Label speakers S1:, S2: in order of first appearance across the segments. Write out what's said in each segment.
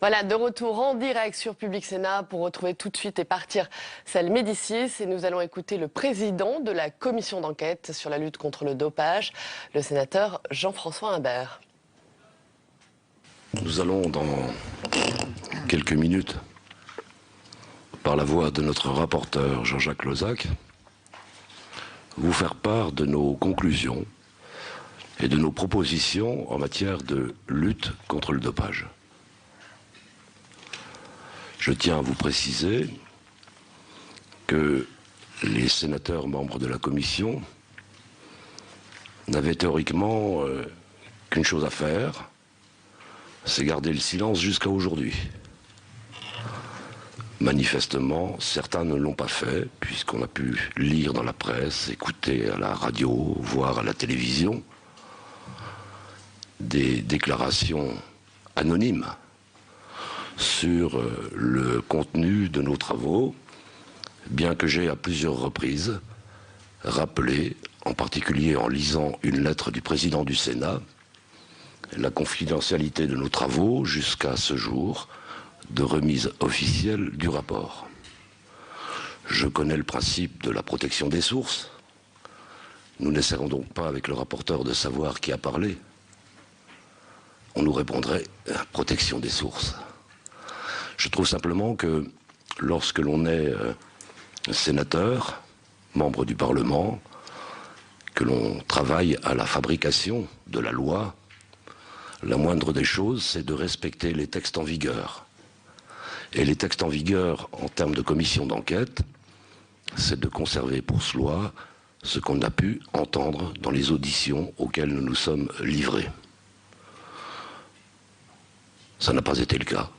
S1: Voilà, de retour en direct sur Public Sénat pour retrouver tout de suite et partir celle Médicis. Et nous allons écouter le président de la commission d'enquête sur la lutte contre le dopage, le sénateur Jean-François Imbert.
S2: Nous allons dans quelques minutes, par la voix de notre rapporteur Jean-Jacques Lozach, vous faire part de nos conclusions et de nos propositions en matière de lutte contre le dopage. Je tiens à vous préciser que les sénateurs membres de la commission n'avaient théoriquement qu'une chose à faire, c'est garder le silence jusqu'à aujourd'hui. Manifestement, certains ne l'ont pas fait, puisqu'on a pu lire dans la presse, écouter à la radio, voir à la télévision des déclarations anonymes sur le contenu de nos travaux, bien que j'ai à plusieurs reprises rappelé, en particulier en lisant une lettre du président du Sénat, la confidentialité de nos travaux jusqu'à ce jour de remise officielle du rapport. Je connais le principe de la protection des sources. Nous n'essaierons donc pas avec le rapporteur de savoir qui a parlé. On nous répondrait protection des sources. Je trouve simplement que lorsque l'on est sénateur, membre du Parlement, que l'on travaille à la fabrication de la loi, la moindre des choses, c'est de respecter les textes en vigueur. Et les textes en vigueur, en termes de commission d'enquête, c'est de conserver pour soi ce qu'on a pu entendre dans les auditions auxquelles nous nous sommes livrés. Ça n'a pas été le cas.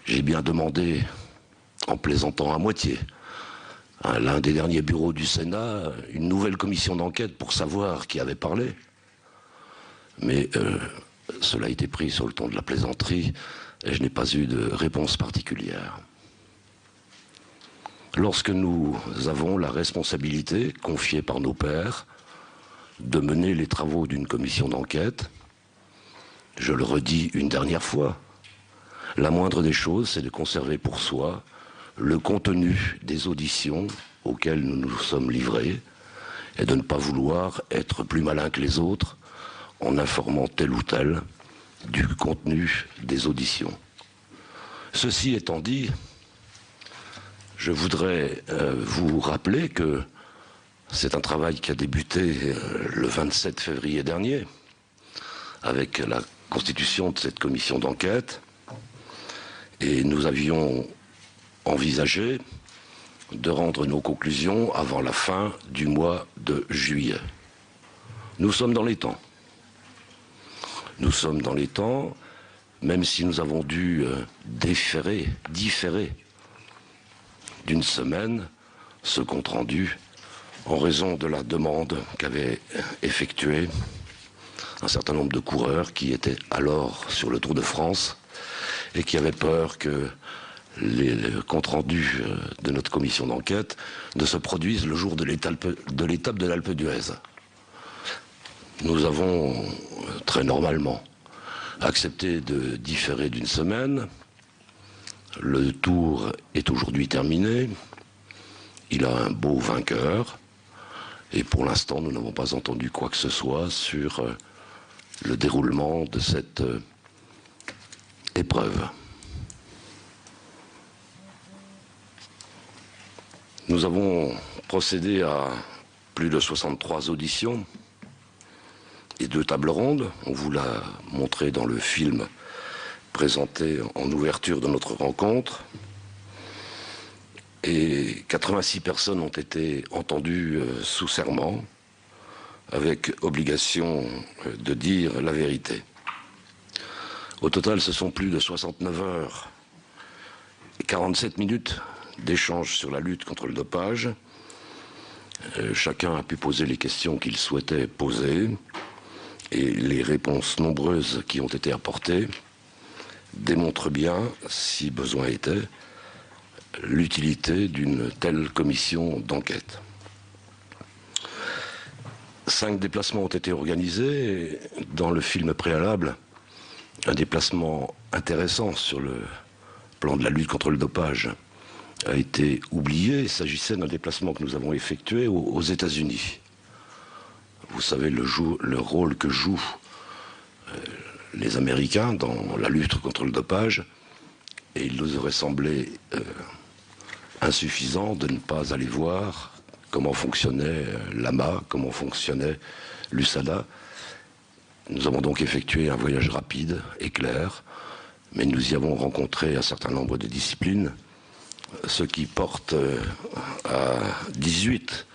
S2: J'ai bien demandé, en plaisantant à moitié, à l'un des derniers bureaux du Sénat, une nouvelle commission d'enquête pour savoir qui avait parlé. Mais cela a été pris sur le ton de la plaisanterie et je n'ai pas eu de réponse particulière. Lorsque nous avons la responsabilité, confiée par nos pairs, de mener les travaux d'une commission d'enquête, je le redis une dernière fois, la moindre des choses, c'est de conserver pour soi le contenu des auditions auxquelles nous nous sommes livrés et de ne pas vouloir être plus malin que les autres en informant tel ou tel du contenu des auditions. Ceci étant dit, je voudrais vous rappeler que c'est un travail qui a débuté le 27 février dernier avec la constitution de cette commission d'enquête. Et nous avions envisagé de rendre nos conclusions avant la fin du mois de juillet. Nous sommes dans les temps. Nous sommes dans les temps, même si nous avons dû différer d'une semaine ce compte-rendu en raison de la demande qu'avaient effectuée un certain nombre de coureurs qui étaient alors sur le Tour de France et qui avaient peur que le compte-rendu de notre commission d'enquête ne se produise le jour de l'étape de l'Alpe d'Huez. Nous avons très normalement accepté de différer d'une semaine. Le tour est aujourd'hui terminé. Il a un beau vainqueur. Et pour l'instant, nous n'avons pas entendu quoi que ce soit sur le déroulement de cette épreuve. Nous avons procédé à plus de 63 auditions et 2 tables rondes. On vous l'a montré dans le film présenté en ouverture de notre rencontre. Et 86 personnes ont été entendues sous serment, avec obligation de dire la vérité. Au total, ce sont plus de 69 heures et 47 minutes d'échanges sur la lutte contre le dopage. Chacun a pu poser les questions qu'il souhaitait poser et les réponses nombreuses qui ont été apportées démontrent bien, si besoin était, l'utilité d'une telle commission d'enquête. 5 déplacements ont été organisés. Dans le film préalable, un déplacement intéressant sur le plan de la lutte contre le dopage a été oublié. Il s'agissait d'un déplacement que nous avons effectué aux États-Unis. Vous savez le rôle que jouent les Américains dans la lutte contre le dopage, et il nous aurait semblé insuffisant de ne pas aller voir comment fonctionnait l'AMA, comment fonctionnait l'USADA. Nous avons donc effectué un voyage rapide et clair, mais nous y avons rencontré un certain nombre de disciplines, ce qui porte à 18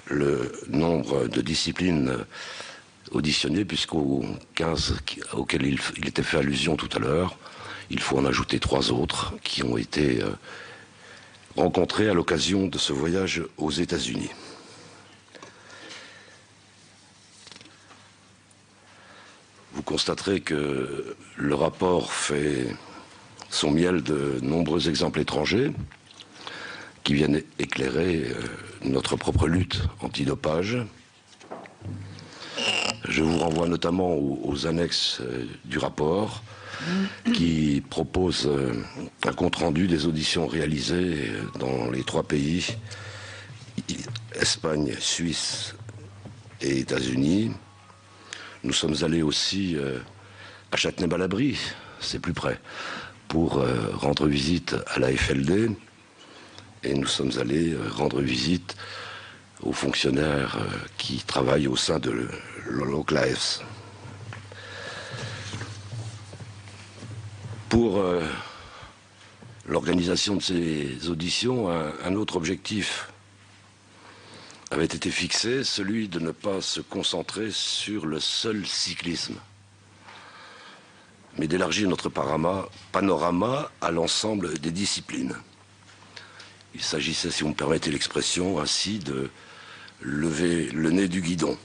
S2: le nombre de disciplines auditionnées, puisqu'aux 15 auxquelles il était fait allusion tout à l'heure, il faut en ajouter 3 autres qui ont été rencontrées à l'occasion de ce voyage aux États-Unis. Vous constaterez que le rapport fait son miel de nombreux exemples étrangers qui viennent éclairer notre propre lutte antidopage. Je vous renvoie notamment aux annexes du rapport qui proposent un compte-rendu des auditions réalisées dans les 3 pays, Espagne, Suisse et États-Unis. Nous sommes allés aussi à Châtenay-Malabry, c'est plus près, pour rendre visite à la FLD, et nous sommes allés rendre visite aux fonctionnaires qui travaillent au sein de l'OCLAES. Pour l'organisation de ces auditions, un autre objectif avait été fixé, celui de ne pas se concentrer sur le seul cyclisme, mais d'élargir notre panorama à l'ensemble des disciplines. Il s'agissait, si vous me permettez l'expression, ainsi de lever le nez du guidon.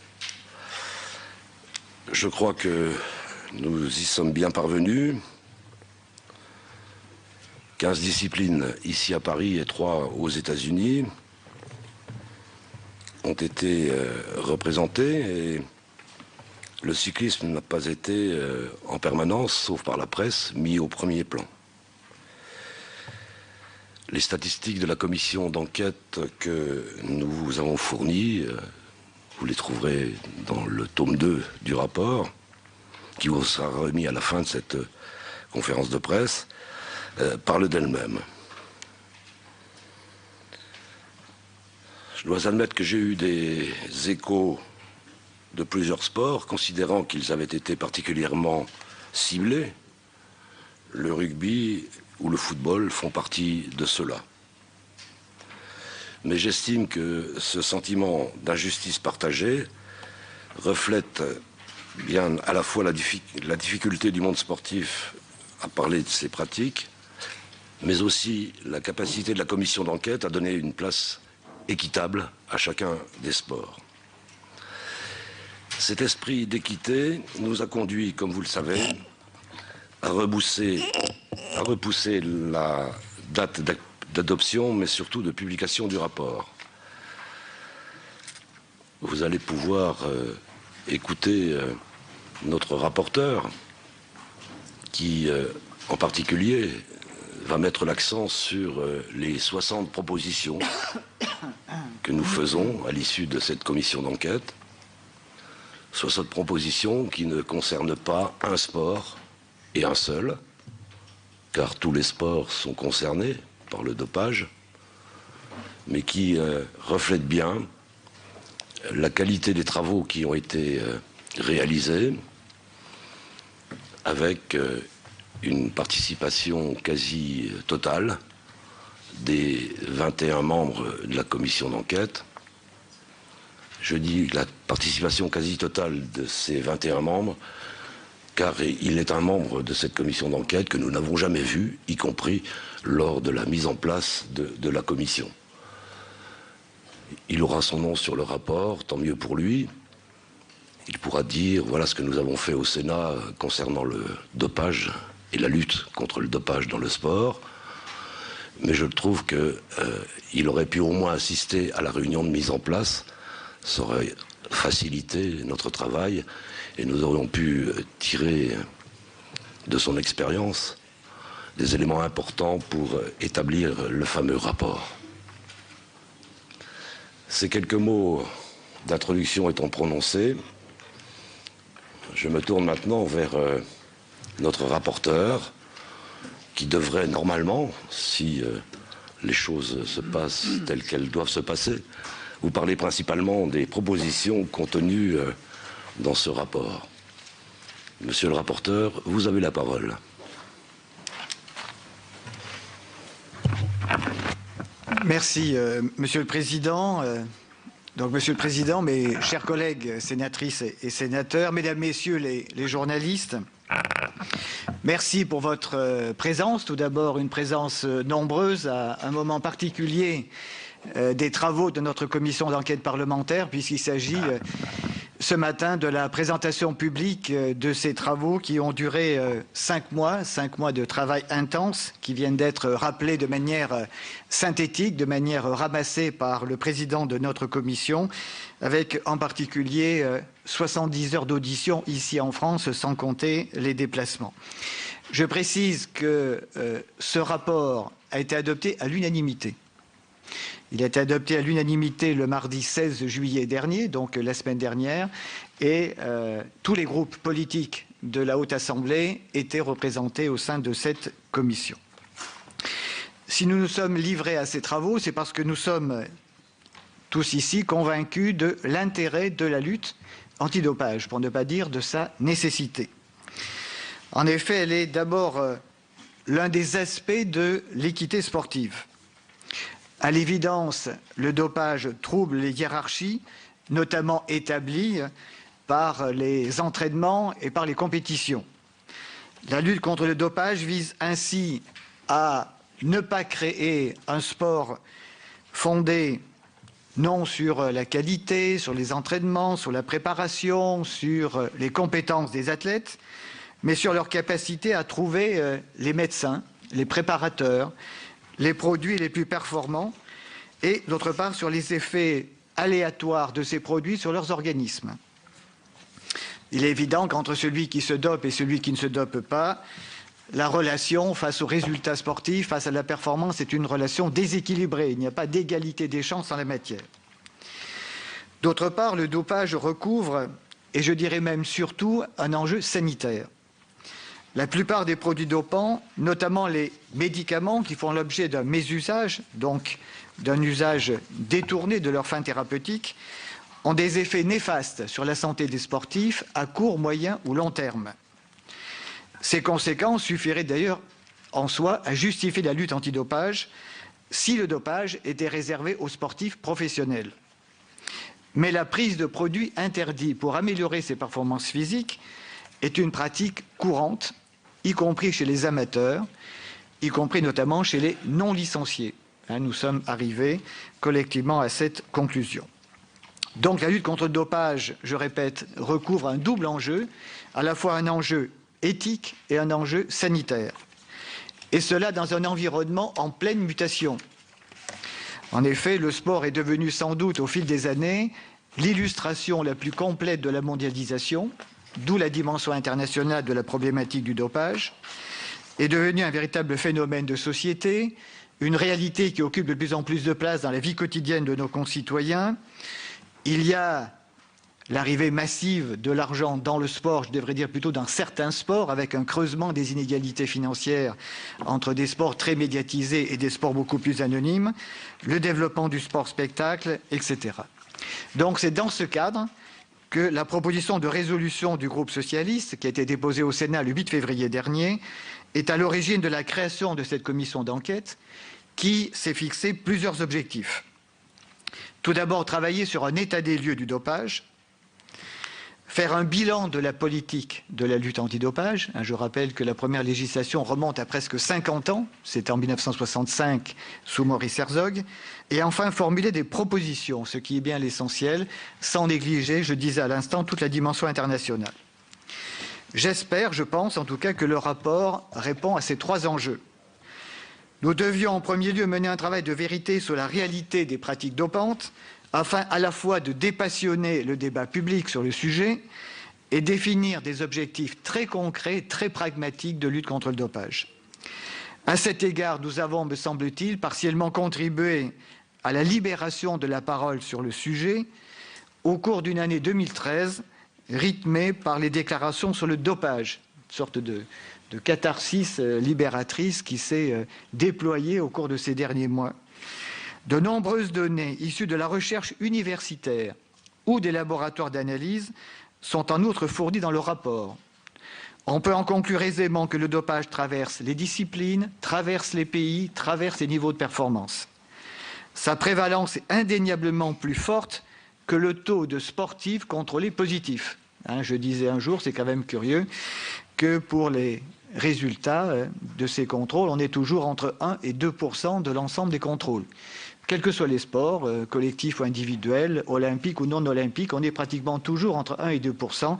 S2: Je crois que nous y sommes bien parvenus. 15 disciplines ici à Paris et 3 aux États-Unis ont été représentées, et le cyclisme n'a pas été en permanence, sauf par la presse, mis au premier plan. Les statistiques de la commission d'enquête que nous vous avons fournies, vous les trouverez dans le tome 2 du rapport, qui vous sera remis à la fin de cette conférence de presse, parlent d'elles-mêmes. Je dois admettre que j'ai eu des échos de plusieurs sports, considérant qu'ils avaient été particulièrement ciblés. Le rugby ou le football font partie de cela. Mais j'estime que ce sentiment d'injustice partagée reflète bien à la fois la difficulté du monde sportif à parler de ses pratiques, mais aussi la capacité de la commission d'enquête à donner une place équitable à chacun des sports. Cet esprit d'équité nous a conduit, comme vous le savez, à repousser la date d'adoption, mais surtout de publication du rapport. Vous allez pouvoir écouter notre rapporteur, qui, en particulier, va mettre l'accent sur les 60 propositions que nous faisons à l'issue de cette commission d'enquête. 60 propositions qui ne concernent pas un sport et un seul, car tous les sports sont concernés par le dopage, mais qui reflètent bien la qualité des travaux qui ont été réalisés, avec une participation quasi totale des 21 membres de la commission d'enquête. Je dis la participation quasi totale de ces 21 membres, car il est un membre de cette commission d'enquête que nous n'avons jamais vu, y compris lors de la mise en place de la commission. Il aura son nom sur le rapport, tant mieux pour lui. Il pourra dire, voilà ce que nous avons fait au Sénat concernant le dopage et la lutte contre le dopage dans le sport. Mais je trouve qu'il aurait pu au moins assister à la réunion de mise en place. Ça aurait facilité notre travail et nous aurions pu tirer de son expérience, des éléments importants pour établir le fameux rapport. Ces quelques mots d'introduction étant prononcés, je me tourne maintenant vers notre rapporteur, qui devrait normalement, si les choses se passent telles qu'elles doivent se passer, vous parler principalement des propositions contenues dans ce rapport. Monsieur le rapporteur, vous avez la parole.
S3: Merci, Monsieur le Président. Monsieur le Président, mes chers collègues sénatrices et sénateurs, Mesdames, Messieurs les journalistes, merci pour votre présence. Tout d'abord, une présence nombreuse à un moment particulier des travaux de notre commission d'enquête parlementaire, puisqu'il s'agit ce matin de la présentation publique de ces travaux qui ont duré 5 mois de travail intense, qui viennent d'être rappelés de manière synthétique, de manière ramassée par le président de notre commission, avec en particulier 70 heures d'audition ici en France, sans compter les déplacements. Je précise que ce rapport a été adopté à l'unanimité. Il a été adopté à l'unanimité le mardi 16 juillet dernier, donc la semaine dernière, et tous les groupes politiques de la Haute Assemblée étaient représentés au sein de cette commission. Si nous nous sommes livrés à ces travaux, c'est parce que nous sommes tous ici convaincus de l'intérêt de la lutte antidopage, pour ne pas dire de sa nécessité. En effet, elle est d'abord l'un des aspects de l'équité sportive. À l'évidence, le dopage trouble les hiérarchies, notamment établies par les entraînements et par les compétitions. La lutte contre le dopage vise ainsi à ne pas créer un sport fondé non sur la qualité, sur les entraînements, sur la préparation, sur les compétences des athlètes, mais sur leur capacité à trouver les médecins, les préparateurs, les produits les plus performants et, d'autre part, sur les effets aléatoires de ces produits sur leurs organismes. Il est évident qu'entre celui qui se dope et celui qui ne se dope pas, la relation face aux résultats sportifs, face à la performance, est une relation déséquilibrée. Il n'y a pas d'égalité des chances en la matière. D'autre part, le dopage recouvre, et je dirais même surtout, un enjeu sanitaire. La plupart des produits dopants, notamment les médicaments qui font l'objet d'un mésusage, donc d'un usage détourné de leur fin thérapeutique, ont des effets néfastes sur la santé des sportifs à court, moyen ou long terme. Ces conséquences suffiraient d'ailleurs en soi à justifier la lutte antidopage si le dopage était réservé aux sportifs professionnels. Mais la prise de produits interdits pour améliorer ses performances physiques est une pratique courante, y compris chez les amateurs, y compris notamment chez les non-licenciés. Nous sommes arrivés collectivement à cette conclusion. Donc la lutte contre le dopage, je répète, recouvre un double enjeu, à la fois un enjeu éthique et un enjeu sanitaire. Et cela dans un environnement en pleine mutation. En effet, le sport est devenu sans doute au fil des années l'illustration la plus complète de la mondialisation, d'où la dimension internationale de la problématique du dopage, est devenu un véritable phénomène de société, une réalité qui occupe de plus en plus de place dans la vie quotidienne de nos concitoyens. Il y a l'arrivée massive de l'argent dans le sport, je devrais dire plutôt dans certains sports, avec un creusement des inégalités financières entre des sports très médiatisés et des sports beaucoup plus anonymes, le développement du sport-spectacle, etc. Donc c'est dans ce cadre que la proposition de résolution du groupe socialiste, qui a été déposée au Sénat le 8 février dernier, est à l'origine de la création de cette commission d'enquête qui s'est fixé plusieurs objectifs. Tout d'abord, travailler sur un état des lieux du dopage, faire un bilan de la politique de la lutte antidopage. Je rappelle que la première législation remonte à presque 50 ans, c'était en 1965 sous Maurice Herzog, et enfin formuler des propositions, ce qui est bien l'essentiel, sans négliger, je disais à l'instant, toute la dimension internationale. J'espère, je pense en tout cas, que le rapport répond à ces trois enjeux. Nous devions en premier lieu mener un travail de vérité sur la réalité des pratiques dopantes, afin à la fois de dépassionner le débat public sur le sujet et définir des objectifs très concrets, très pragmatiques de lutte contre le dopage. À cet égard, nous avons, me semble-t-il, partiellement contribué à la libération de la parole sur le sujet au cours d'une année 2013 rythmée par les déclarations sur le dopage, une sorte de catharsis libératrice qui s'est déployée au cours de ces derniers mois. De nombreuses données issues de la recherche universitaire ou des laboratoires d'analyse sont en outre fournies dans le rapport. On peut en conclure aisément que le dopage traverse les disciplines, traverse les pays, traverse les niveaux de performance. Sa prévalence est indéniablement plus forte que le taux de sportifs contrôlés positifs. Je disais un jour, c'est quand même curieux, que pour les résultats de ces contrôles, on est toujours entre 1 et 2% de l'ensemble des contrôles. Quels que soient les sports, collectifs ou individuels, olympiques ou non olympiques, on est pratiquement toujours entre 1 et 2%,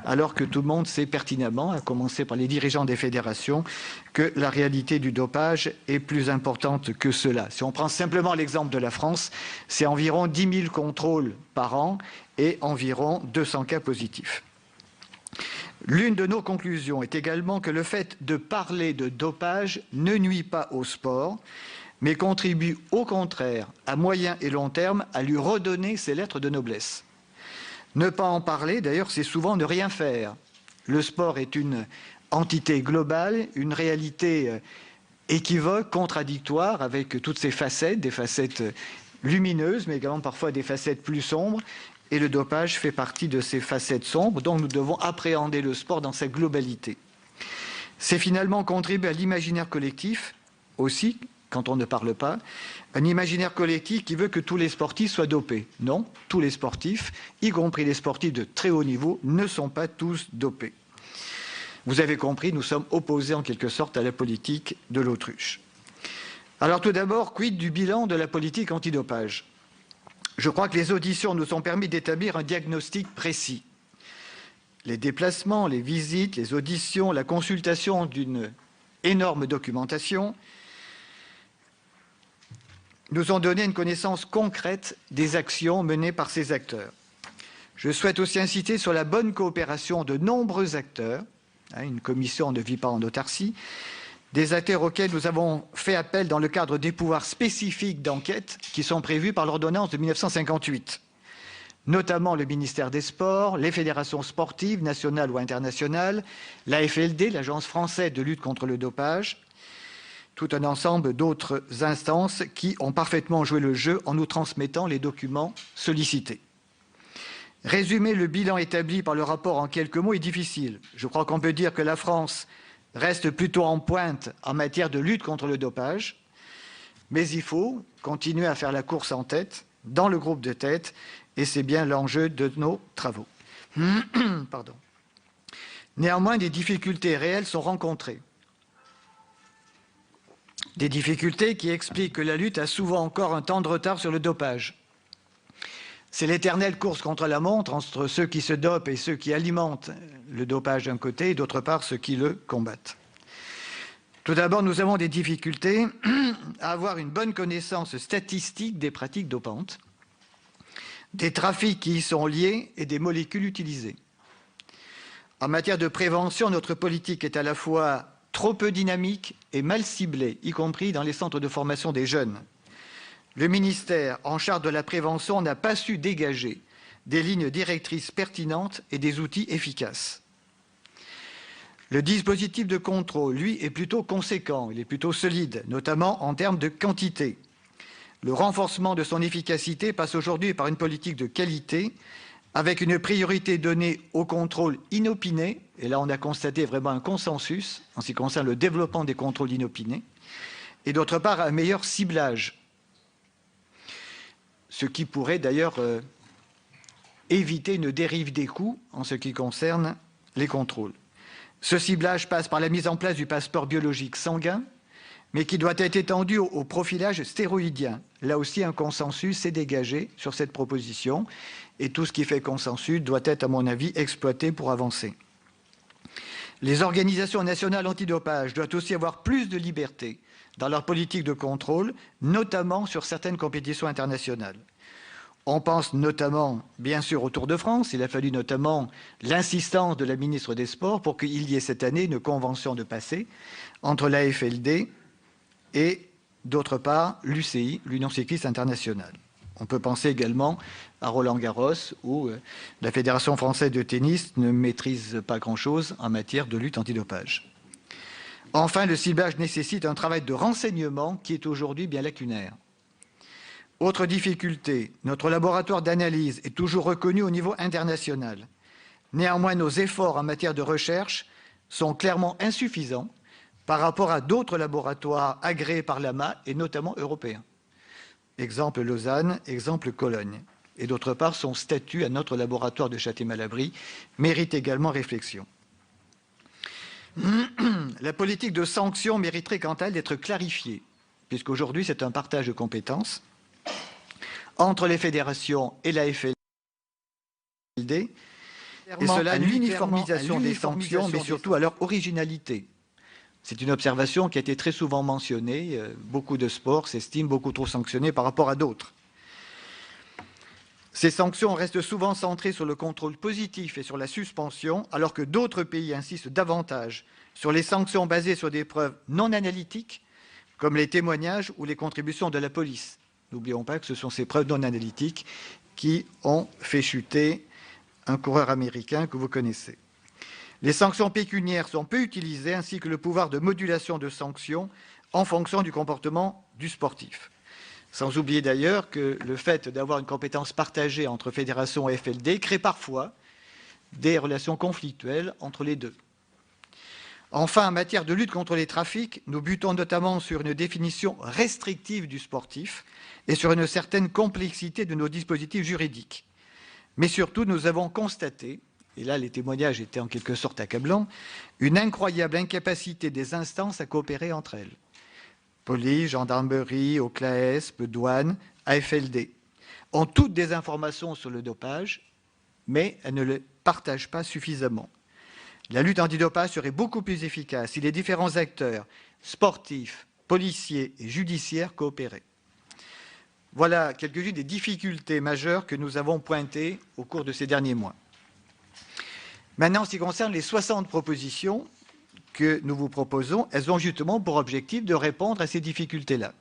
S3: alors que tout le monde sait pertinemment, à commencer par les dirigeants des fédérations, que la réalité du dopage est plus importante que cela. Si on prend simplement l'exemple de la France, c'est environ 10 000 contrôles par an et environ 200 cas positifs. L'une de nos conclusions est également que le fait de parler de dopage ne nuit pas au sport, mais contribue au contraire, à moyen et long terme, à lui redonner ses lettres de noblesse. Ne pas en parler, d'ailleurs, c'est souvent ne rien faire. Le sport est une entité globale, une réalité équivoque, contradictoire, avec toutes ses facettes, des facettes lumineuses, mais également parfois des facettes plus sombres. Et le dopage fait partie de ces facettes sombres, donc nous devons appréhender le sport dans sa globalité. C'est finalement contribuer à l'imaginaire collectif aussi, quand on ne parle pas, un imaginaire collectif qui veut que tous les sportifs soient dopés. Non, tous les sportifs, y compris les sportifs de très haut niveau, ne sont pas tous dopés. Vous avez compris, nous sommes opposés en quelque sorte à la politique de l'autruche. Alors tout d'abord, quid du bilan de la politique antidopage ? Je crois que les auditions nous ont permis d'établir un diagnostic précis. Les déplacements, les visites, les auditions, la consultation d'une énorme documentation nous ont donné une connaissance concrète des actions menées par ces acteurs. Je souhaite aussi inciter sur la bonne coopération de nombreux acteurs, une commission ne vit pas en autarcie, des acteurs auxquels nous avons fait appel dans le cadre des pouvoirs spécifiques d'enquête qui sont prévus par l'ordonnance de 1958, notamment le ministère des Sports, les fédérations sportives nationales ou internationales, l'AFLD, l'Agence française de lutte contre le dopage, tout un ensemble d'autres instances qui ont parfaitement joué le jeu en nous transmettant les documents sollicités. Résumer le bilan établi par le rapport en quelques mots est difficile. Je crois qu'on peut dire que la France reste plutôt en pointe en matière de lutte contre le dopage, mais il faut continuer à faire la course en tête, dans le groupe de tête, et c'est bien l'enjeu de nos travaux. Pardon. Néanmoins, des difficultés réelles sont rencontrées. Des difficultés qui expliquent que la lutte a souvent encore un temps de retard sur le dopage. C'est l'éternelle course contre la montre entre ceux qui se dopent et ceux qui alimentent le dopage d'un côté et d'autre part ceux qui le combattent. Tout d'abord, nous avons des difficultés à avoir une bonne connaissance statistique des pratiques dopantes, des trafics qui y sont liés et des molécules utilisées. En matière de prévention, notre politique est à la fois trop peu dynamique et mal ciblée, y compris dans les centres de formation des jeunes. Le ministère en charge de la prévention n'a pas su dégager des lignes directrices pertinentes et des outils efficaces. Le dispositif de contrôle, lui, est plutôt conséquent, il est plutôt solide, notamment en termes de quantité. Le renforcement de son efficacité passe aujourd'hui par une politique de qualité, avec une priorité donnée au contrôle inopiné, et là on a constaté vraiment un consensus en ce qui concerne le développement des contrôles inopinés, et d'autre part un meilleur ciblage, ce qui pourrait d'ailleurs éviter une dérive des coûts en ce qui concerne les contrôles. Ce ciblage passe par la mise en place du passeport biologique sanguin, mais qui doit être étendu au profilage stéroïdien. Là aussi, un consensus s'est dégagé sur cette proposition, et tout ce qui fait consensus doit être, à mon avis, exploité pour avancer. Les organisations nationales antidopage doivent aussi avoir plus de liberté dans leur politique de contrôle, notamment sur certaines compétitions internationales. On pense notamment, bien sûr, au Tour de France. Il a fallu notamment l'insistance de la ministre des Sports pour qu'il y ait cette année une convention de passé entre la FLD et, d'autre part, l'UCI, l'Union cycliste internationale. On peut penser également à Roland-Garros, où la Fédération française de tennis ne maîtrise pas grand-chose en matière de lutte antidopage. Enfin, le ciblage nécessite un travail de renseignement qui est aujourd'hui bien lacunaire. Autre difficulté, notre laboratoire d'analyse est toujours reconnu au niveau international. Néanmoins, nos efforts en matière de recherche sont clairement insuffisants par rapport à d'autres laboratoires agréés par l'AMA et notamment européens. Exemple Lausanne, exemple Cologne. Et d'autre part, son statut à notre laboratoire de Châté-Malabry mérite également réflexion. La politique de sanctions mériterait quant à elle d'être clarifiée, puisqu'aujourd'hui c'est un partage de compétences entre les fédérations et la FLD, et cela à l'uniformisation des sanctions, mais surtout à leur originalité. C'est une observation qui a été très souvent mentionnée. Beaucoup de sports s'estiment beaucoup trop sanctionnés par rapport à d'autres. Ces sanctions restent souvent centrées sur le contrôle positif et sur la suspension, alors que d'autres pays insistent davantage sur les sanctions basées sur des preuves non analytiques, comme les témoignages ou les contributions de la police. N'oublions pas que ce sont ces preuves non analytiques qui ont fait chuter un coureur américain que vous connaissez. Les sanctions pécuniaires sont peu utilisées, ainsi que le pouvoir de modulation de sanctions en fonction du comportement du sportif. Sans oublier d'ailleurs que le fait d'avoir une compétence partagée entre fédération et FLD crée parfois des relations conflictuelles entre les deux. Enfin, en matière de lutte contre les trafics, nous butons notamment sur une définition restrictive du sportif et sur une certaine complexité de nos dispositifs juridiques. Mais surtout, nous avons constaté, et là les témoignages étaient en quelque sorte accablants, une incroyable incapacité des instances à coopérer entre elles. Police, gendarmerie, OCLAESP, douane, AFLD ont toutes des informations sur le dopage, mais elles ne le partagent pas suffisamment. La lutte antidopage serait beaucoup plus efficace si les différents acteurs, sportifs, policiers et judiciaires coopéraient. Voilà quelques-unes des difficultés majeures que nous avons pointées au cours de ces derniers mois. Maintenant, en ce qui concerne les 60 propositions que nous vous proposons, elles ont justement pour objectif de répondre à ces difficultés-là.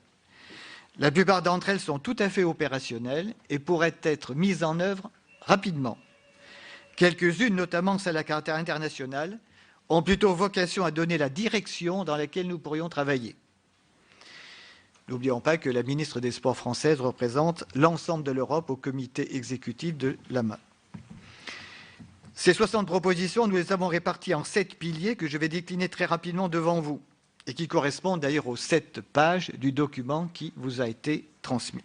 S3: La plupart d'entre elles sont tout à fait opérationnelles et pourraient être mises en œuvre rapidement. Quelques-unes, notamment celles à caractère international, ont plutôt vocation à donner la direction dans laquelle nous pourrions travailler. N'oublions pas que la ministre des Sports française représente l'ensemble de l'Europe au comité exécutif de l'AMA. Ces 60 propositions, nous les avons réparties en 7 piliers que je vais décliner très rapidement devant vous et qui correspondent d'ailleurs aux 7 pages du document qui vous a été transmis.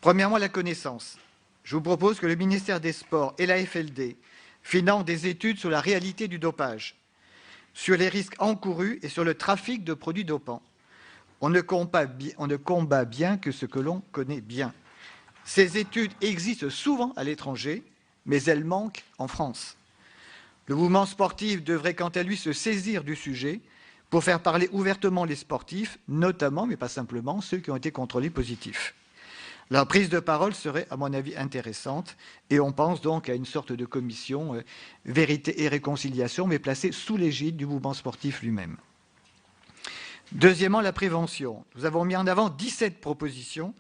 S3: Premièrement, la connaissance. Je vous propose que le ministère des Sports et la FLD financent des études sur la réalité du dopage, sur les risques encourus et sur le trafic de produits dopants. On ne combat bien que ce que l'on connaît bien. Ces études existent souvent à l'étranger, mais elles manquent en France. Le mouvement sportif devrait quant à lui se saisir du sujet pour faire parler ouvertement les sportifs, notamment, mais pas simplement, ceux qui ont été contrôlés positifs. La prise de parole serait, à mon avis, intéressante, et on pense donc à une sorte de commission vérité et réconciliation, mais placée sous l'égide du mouvement sportif lui-même. Deuxièmement, la prévention. Nous avons mis en avant 17 propositions,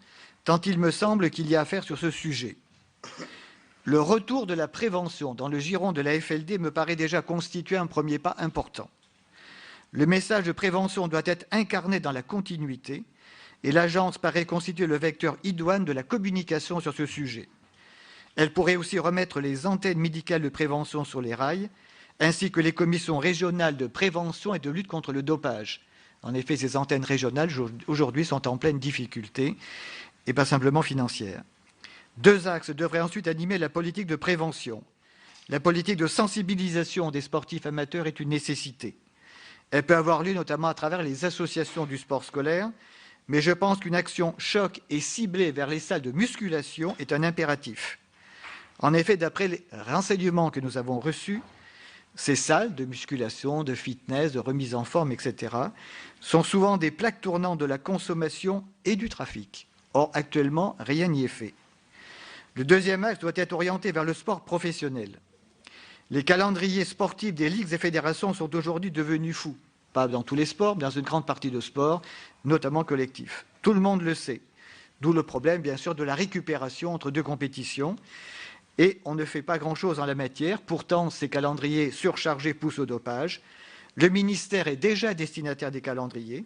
S3: tant il me semble qu'il y a à faire sur ce sujet. Le retour de la prévention dans le giron de la FLD me paraît déjà constituer un premier pas important. Le message de prévention doit être incarné dans la continuité, et l'agence paraît constituer le vecteur idoine de la communication sur ce sujet. Elle pourrait aussi remettre les antennes médicales de prévention sur les rails, ainsi que les commissions régionales de prévention et de lutte contre le dopage. En effet, ces antennes régionales, aujourd'hui, sont en pleine difficulté, et pas simplement financière. 2 axes devraient ensuite animer la politique de prévention. La politique de sensibilisation des sportifs amateurs est une nécessité. Elle peut avoir lieu notamment à travers les associations du sport scolaire, mais je pense qu'une action choc et ciblée vers les salles de musculation est un impératif. En effet, d'après les renseignements que nous avons reçus, ces salles de musculation, de fitness, de remise en forme, etc., sont souvent des plaques tournantes de la consommation et du trafic. Or, actuellement, rien n'y est fait. Le deuxième axe doit être orienté vers le sport professionnel. Les calendriers sportifs des ligues et fédérations sont aujourd'hui devenus fous. Pas dans tous les sports, mais dans une grande partie de sports, notamment collectifs. Tout le monde le sait. D'où le problème, bien sûr, de la récupération entre deux compétitions. Et on ne fait pas grand-chose en la matière. Pourtant, ces calendriers surchargés poussent au dopage. Le ministère est déjà destinataire des calendriers.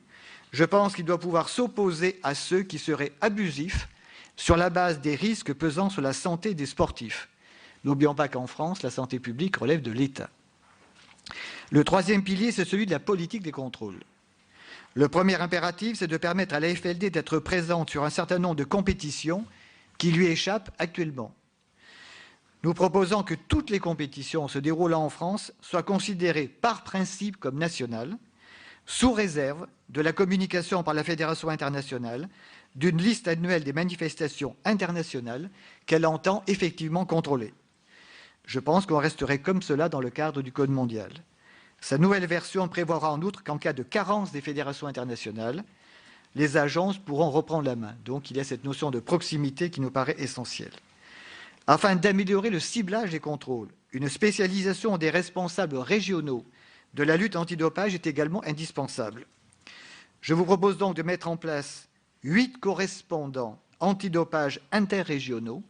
S3: Je pense qu'il doit pouvoir s'opposer à ceux qui seraient abusifs sur la base des risques pesant sur la santé des sportifs. N'oublions pas qu'en France, la santé publique relève de l'État. Le troisième pilier, c'est celui de la politique des contrôles. Le premier impératif, c'est de permettre à la FLD d'être présente sur un certain nombre de compétitions qui lui échappent actuellement. Nous proposons que toutes les compétitions se déroulant en France soient considérées par principe comme nationales, sous réserve de la communication par la Fédération internationale d'une liste annuelle des manifestations internationales qu'elle entend effectivement contrôler. Je pense qu'on resterait comme cela dans le cadre du Code mondial. Sa nouvelle version prévoira en outre qu'en cas de carence des fédérations internationales, les agences pourront reprendre la main. Donc il y a cette notion de proximité qui nous paraît essentielle. Afin d'améliorer le ciblage des contrôles, une spécialisation des responsables régionaux de la lutte antidopage est également indispensable. Je vous propose donc de mettre en place 8 correspondants antidopage interrégionaux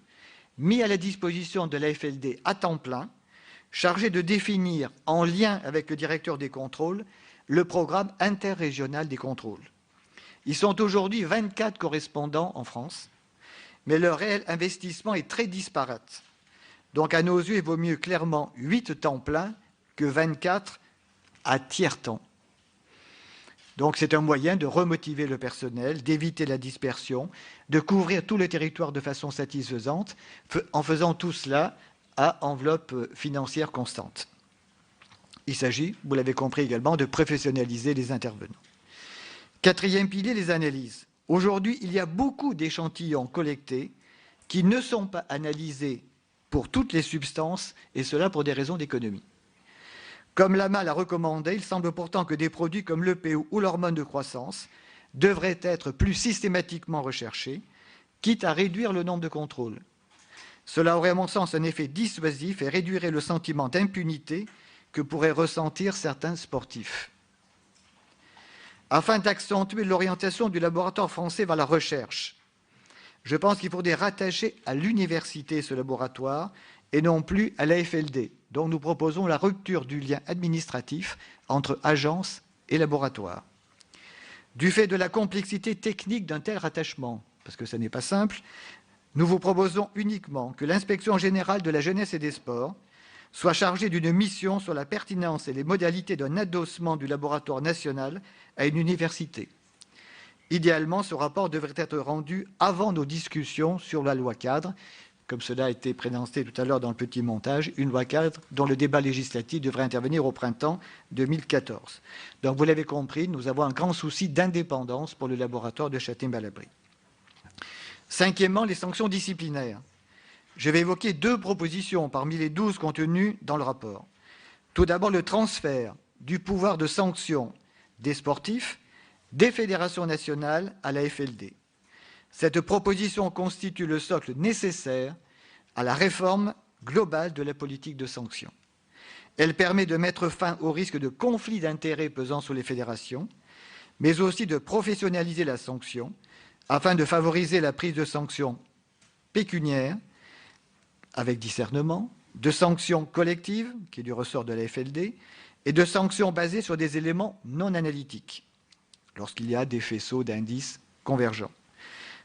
S3: mis à la disposition de la FLD à temps plein, chargés de définir, en lien avec le directeur des contrôles, le programme interrégional des contrôles. Ils sont aujourd'hui 24 correspondants en France, mais leur réel investissement est très disparate. Donc, à nos yeux, il vaut mieux clairement 8 temps plein que 24 à tiers-temps. Donc, c'est un moyen de remotiver le personnel, d'éviter la dispersion, de couvrir tout le territoire de façon satisfaisante, en faisant tout cela à enveloppe financière constante. Il s'agit, vous l'avez compris également, de professionnaliser les intervenants. Quatrième pilier, les analyses. Aujourd'hui, il y a beaucoup d'échantillons collectés qui ne sont pas analysés pour toutes les substances, et cela pour des raisons d'économie. Comme l'AMA l'a recommandé, il semble pourtant que des produits comme l'EPO ou l'hormone de croissance devraient être plus systématiquement recherchés, quitte à réduire le nombre de contrôles. Cela aurait à mon sens un effet dissuasif et réduirait le sentiment d'impunité que pourraient ressentir certains sportifs. Afin d'accentuer l'orientation du laboratoire français vers la recherche, je pense qu'il faudrait rattacher à l'université ce laboratoire et non plus à la FLD. Donc nous proposons la rupture du lien administratif entre agence et laboratoire. Du fait de la complexité technique d'un tel rattachement, parce que ce n'est pas simple, nous vous proposons uniquement que l'Inspection générale de la jeunesse et des sports soit chargée d'une mission sur la pertinence et les modalités d'un adossement du laboratoire national à une université. Idéalement, ce rapport devrait être rendu avant nos discussions sur la loi cadre, comme cela a été présenté tout à l'heure dans le petit montage, une loi cadre dont le débat législatif devrait intervenir au printemps 2014. Donc vous l'avez compris, nous avons un grand souci d'indépendance pour le laboratoire de Châtenay-Malabry. Cinquièmement, les sanctions disciplinaires. Je vais évoquer 2 propositions parmi les 12 contenues dans le rapport. Tout d'abord, le transfert du pouvoir de sanction des sportifs des fédérations nationales à la FLD. Cette proposition constitue le socle nécessaire à la réforme globale de la politique de sanction. Elle permet de mettre fin au risque de conflit d'intérêts pesant sur les fédérations, mais aussi de professionnaliser la sanction afin de favoriser la prise de sanctions pécuniaires avec discernement, de sanctions collectives, qui est du ressort de la FLD, et de sanctions basées sur des éléments non analytiques, lorsqu'il y a des faisceaux d'indices convergents.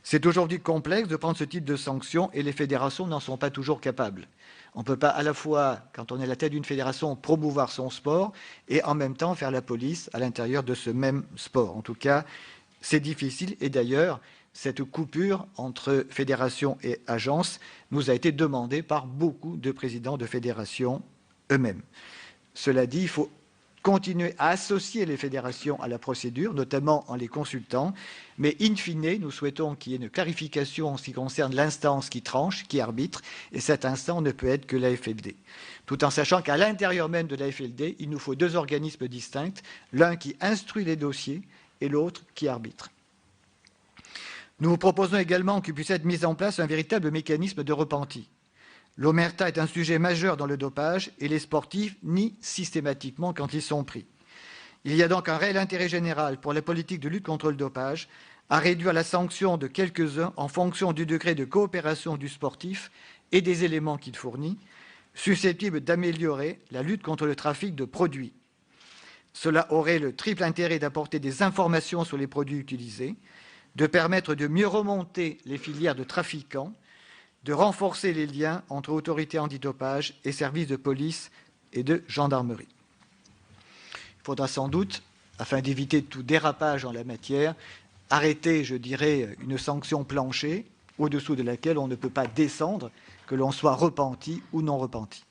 S3: C'est aujourd'hui complexe de prendre ce type de sanctions et les fédérations n'en sont pas toujours capables. On ne peut pas à la fois, quand on est à la tête d'une fédération, promouvoir son sport et en même temps faire la police à l'intérieur de ce même sport. En tout cas, c'est difficile et d'ailleurs, cette coupure entre fédération et agence nous a été demandée par beaucoup de présidents de fédérations eux-mêmes. Cela dit, il faut continuer à associer les fédérations à la procédure, notamment en les consultant, mais in fine, nous souhaitons qu'il y ait une clarification en ce qui concerne l'instance qui tranche, qui arbitre, et cet instant ne peut être que la FLD. Tout en sachant qu'à l'intérieur même de la FLD, il nous faut 2 organismes distincts, l'un qui instruit les dossiers et l'autre qui arbitre. Nous vous proposons également qu'il puisse être mis en place un véritable mécanisme de repenti. L'omerta est un sujet majeur dans le dopage et les sportifs nient systématiquement quand ils sont pris. Il y a donc un réel intérêt général pour la politique de lutte contre le dopage à réduire la sanction de quelques-uns en fonction du degré de coopération du sportif et des éléments qu'il fournit, susceptibles d'améliorer la lutte contre le trafic de produits. Cela aurait le triple intérêt d'apporter des informations sur les produits utilisés, de permettre de mieux remonter les filières de trafiquants, de renforcer les liens entre autorités antidopage et services de police et de gendarmerie. Il faudra sans doute, afin d'éviter tout dérapage en la matière, arrêter, je dirais, une sanction plancher au-dessous de laquelle on ne peut pas descendre, que l'on soit repenti ou non repenti.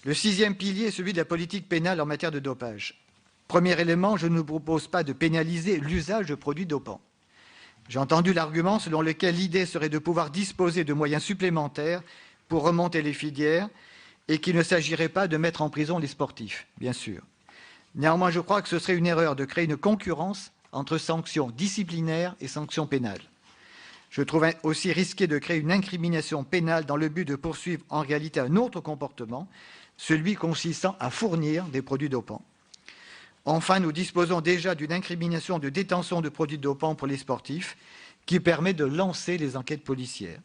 S3: Le sixième pilier est celui de la politique pénale en matière de dopage. Premier élément, je ne vous propose pas de pénaliser l'usage de produits dopants. J'ai entendu l'argument selon lequel l'idée serait de pouvoir disposer de moyens supplémentaires pour remonter les filières et qu'il ne s'agirait pas de mettre en prison les sportifs, bien sûr. Néanmoins, je crois que ce serait une erreur de créer une concurrence entre sanctions disciplinaires et sanctions pénales. Je trouve aussi risqué de créer une incrimination pénale dans le but de poursuivre en réalité un autre comportement, celui consistant à fournir des produits dopants. Enfin, nous disposons déjà d'une incrimination de détention de produits dopants pour les sportifs qui permet de lancer les enquêtes policières.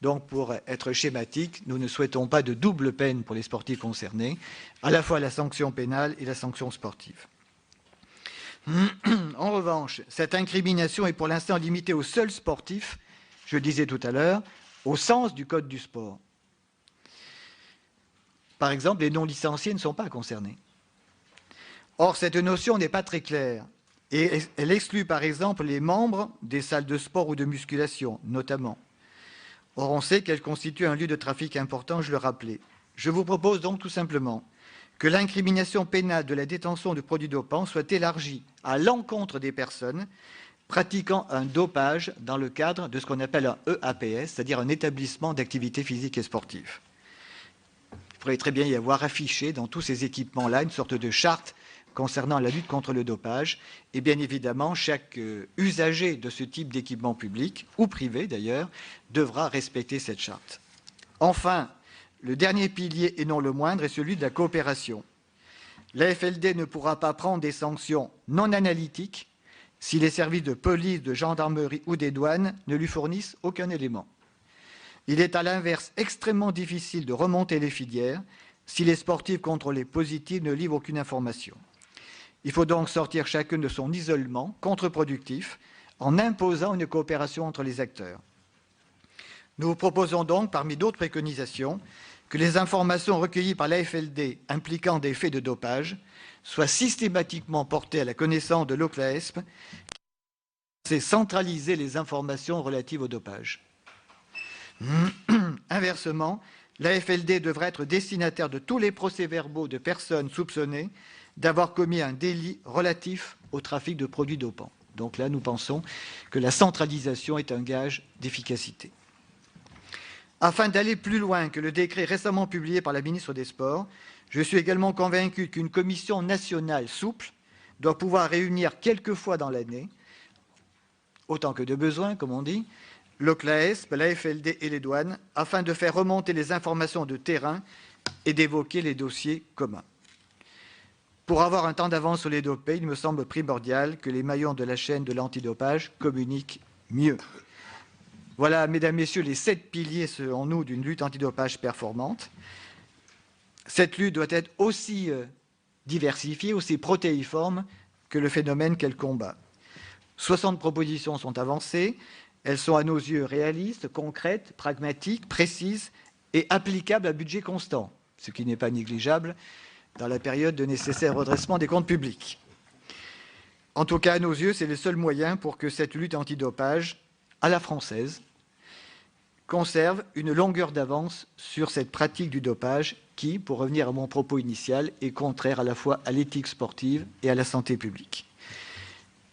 S3: Donc, pour être schématique, nous ne souhaitons pas de double peine pour les sportifs concernés, à la fois la sanction pénale et la sanction sportive. En revanche, cette incrimination est pour l'instant limitée aux seuls sportifs, je disais tout à l'heure, au sens du Code du sport. Par exemple, les non-licenciés ne sont pas concernés. Or, cette notion n'est pas très claire et elle exclut par exemple les membres des salles de sport ou de musculation, notamment. Or, on sait qu'elle constitue un lieu de trafic important, je le rappelais. Je vous propose donc tout simplement que l'incrimination pénale de la détention de produits dopants soit élargie à l'encontre des personnes pratiquant un dopage dans le cadre de ce qu'on appelle un EAPS, c'est-à-dire un établissement d'activité physique et sportive. Il pourrait très bien y avoir affiché dans tous ces équipements-là une sorte de charte concernant la lutte contre le dopage. Et bien évidemment, chaque usager de ce type d'équipement public, ou privé d'ailleurs, devra respecter cette charte. Enfin, le dernier pilier, et non le moindre, est celui de la coopération. L'AFLD ne pourra pas prendre des sanctions non analytiques si les services de police, de gendarmerie ou des douanes ne lui fournissent aucun élément. Il est à l'inverse extrêmement difficile de remonter les filières si les sportifs contrôlés positifs ne livrent aucune information. Il faut donc sortir chacun de son isolement contre-productif en imposant une coopération entre les acteurs. Nous vous proposons donc, parmi d'autres préconisations, que les informations recueillies par l'AFLD impliquant des faits de dopage soient systématiquement portées à la connaissance de l'OCLAESP, c'est centraliser les informations relatives au dopage. Inversement, l'AFLD devrait être destinataire de tous les procès-verbaux de personnes soupçonnées d'avoir commis un délit relatif au trafic de produits dopants. Donc là, nous pensons que la centralisation est un gage d'efficacité. Afin d'aller plus loin que le décret récemment publié par la ministre des Sports, je suis également convaincu qu'une commission nationale souple doit pouvoir réunir quelques fois dans l'année, autant que de besoin, comme on dit, l'OCLAESP, l'AFLD et les douanes, afin de faire remonter les informations de terrain et d'évoquer les dossiers communs. Pour avoir un temps d'avance sur les dopés, il me semble primordial que les maillons de la chaîne de l'antidopage communiquent mieux. Voilà, mesdames, messieurs, les 7 piliers, selon nous, d'une lutte antidopage performante. Cette lutte doit être aussi diversifiée, aussi protéiforme que le phénomène qu'elle combat. 60 propositions sont avancées. Elles sont à nos yeux réalistes, concrètes, pragmatiques, précises et applicables à budget constant, ce qui n'est pas négligeable dans la période de nécessaire redressement des comptes publics. En tout cas, à nos yeux, c'est le seul moyen pour que cette lutte antidopage, à la française, conserve une longueur d'avance sur cette pratique du dopage qui, pour revenir à mon propos initial, est contraire à la fois à l'éthique sportive et à la santé publique.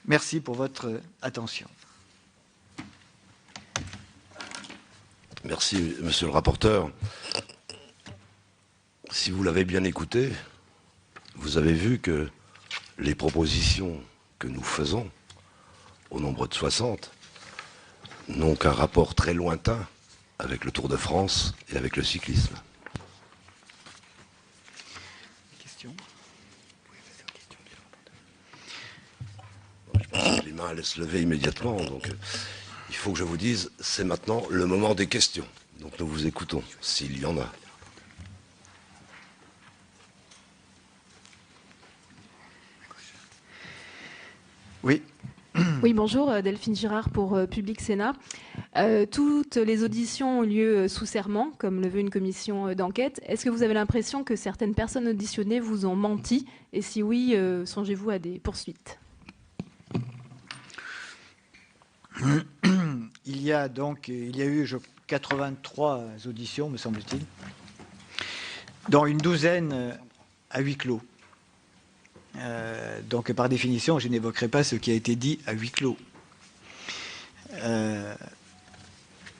S3: Merci pour votre attention.
S2: Merci, monsieur le rapporteur. Si vous l'avez bien écouté, vous avez vu que les propositions que nous faisons au nombre de 60, n'ont qu'un rapport très lointain avec le Tour de France et avec le cyclisme.
S3: Question.
S2: Je pense que les mains allaient se lever immédiatement, donc il faut que je vous dise, c'est maintenant le moment des questions. Donc nous vous écoutons, s'il y en a.
S3: Oui.
S4: Oui, bonjour, Delphine Girard pour Public Sénat. Toutes les auditions ont lieu sous serment, comme le veut une commission d'enquête. Est-ce que vous avez l'impression que certaines personnes auditionnées vous ont menti? Et si oui, songez-vous à des poursuites?
S3: Il y a eu 83 auditions, me semble-t-il, dont une douzaine à huis clos. Donc, par définition, je n'évoquerai pas ce qui a été dit à huis clos.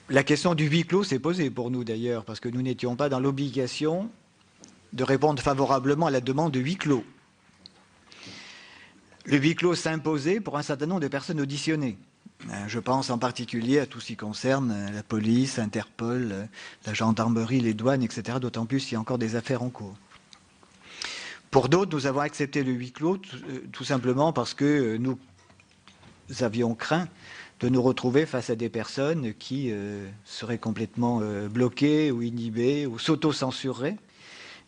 S3: La question du huis clos s'est posée pour nous, d'ailleurs, parce que nous n'étions pas dans l'obligation de répondre favorablement à la demande de huis clos. Le huis clos s'imposait pour un certain nombre de personnes auditionnées. Je pense en particulier à tout ce qui concerne la police, Interpol, la gendarmerie, les douanes, etc., d'autant plus qu'il y a encore des affaires en cours. Pour d'autres, nous avons accepté le huis clos tout simplement parce que nous avions craint de nous retrouver face à des personnes qui seraient complètement bloquées ou inhibées ou s'auto-censureraient.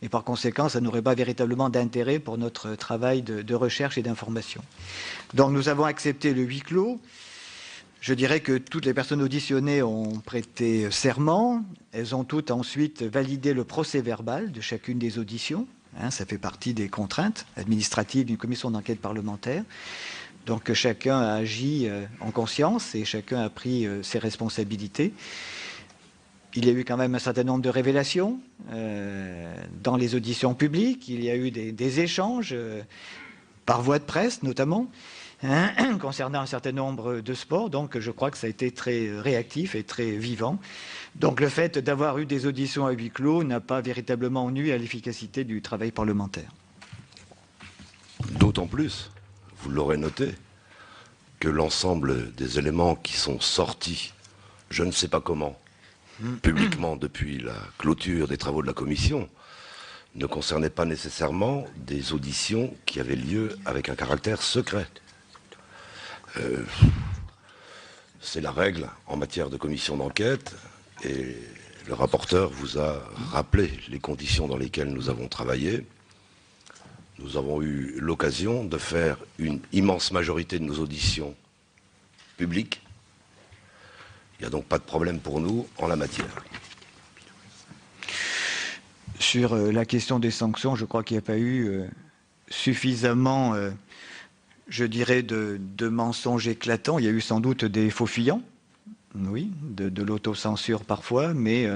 S3: Et par conséquent, ça n'aurait pas véritablement d'intérêt pour notre travail de recherche et d'information. Donc nous avons accepté le huis clos. Je dirais que toutes les personnes auditionnées ont prêté serment. Elles ont toutes ensuite validé le procès-verbal de chacune des auditions. Ça fait partie des contraintes administratives d'une commission d'enquête parlementaire. Donc chacun a agi en conscience et chacun a pris ses responsabilités. Il y a eu quand même un certain nombre de révélations dans les auditions publiques. Il y a eu des échanges par voie de presse notamment concernant un certain nombre de sports. Donc je crois que ça a été très réactif et très vivant. Donc le fait d'avoir eu des auditions à huis clos n'a pas véritablement nui à l'efficacité du travail parlementaire.
S2: D'autant plus, vous l'aurez noté, que l'ensemble des éléments qui sont sortis, je ne sais pas comment, publiquement depuis la clôture des travaux de la commission, ne concernaient pas nécessairement des auditions qui avaient lieu avec un caractère secret. C'est la règle en matière de commission d'enquête. Et le rapporteur vous a rappelé les conditions dans lesquelles nous avons travaillé. Nous avons eu l'occasion de faire une immense majorité de nos auditions publiques. Il n'y a donc pas de problème pour nous en la matière.
S3: Sur la question des sanctions, je crois qu'il n'y a pas eu suffisamment, je dirais, de mensonges éclatants. Il y a eu sans doute des faux fuyants. Oui, de l'autocensure parfois, mais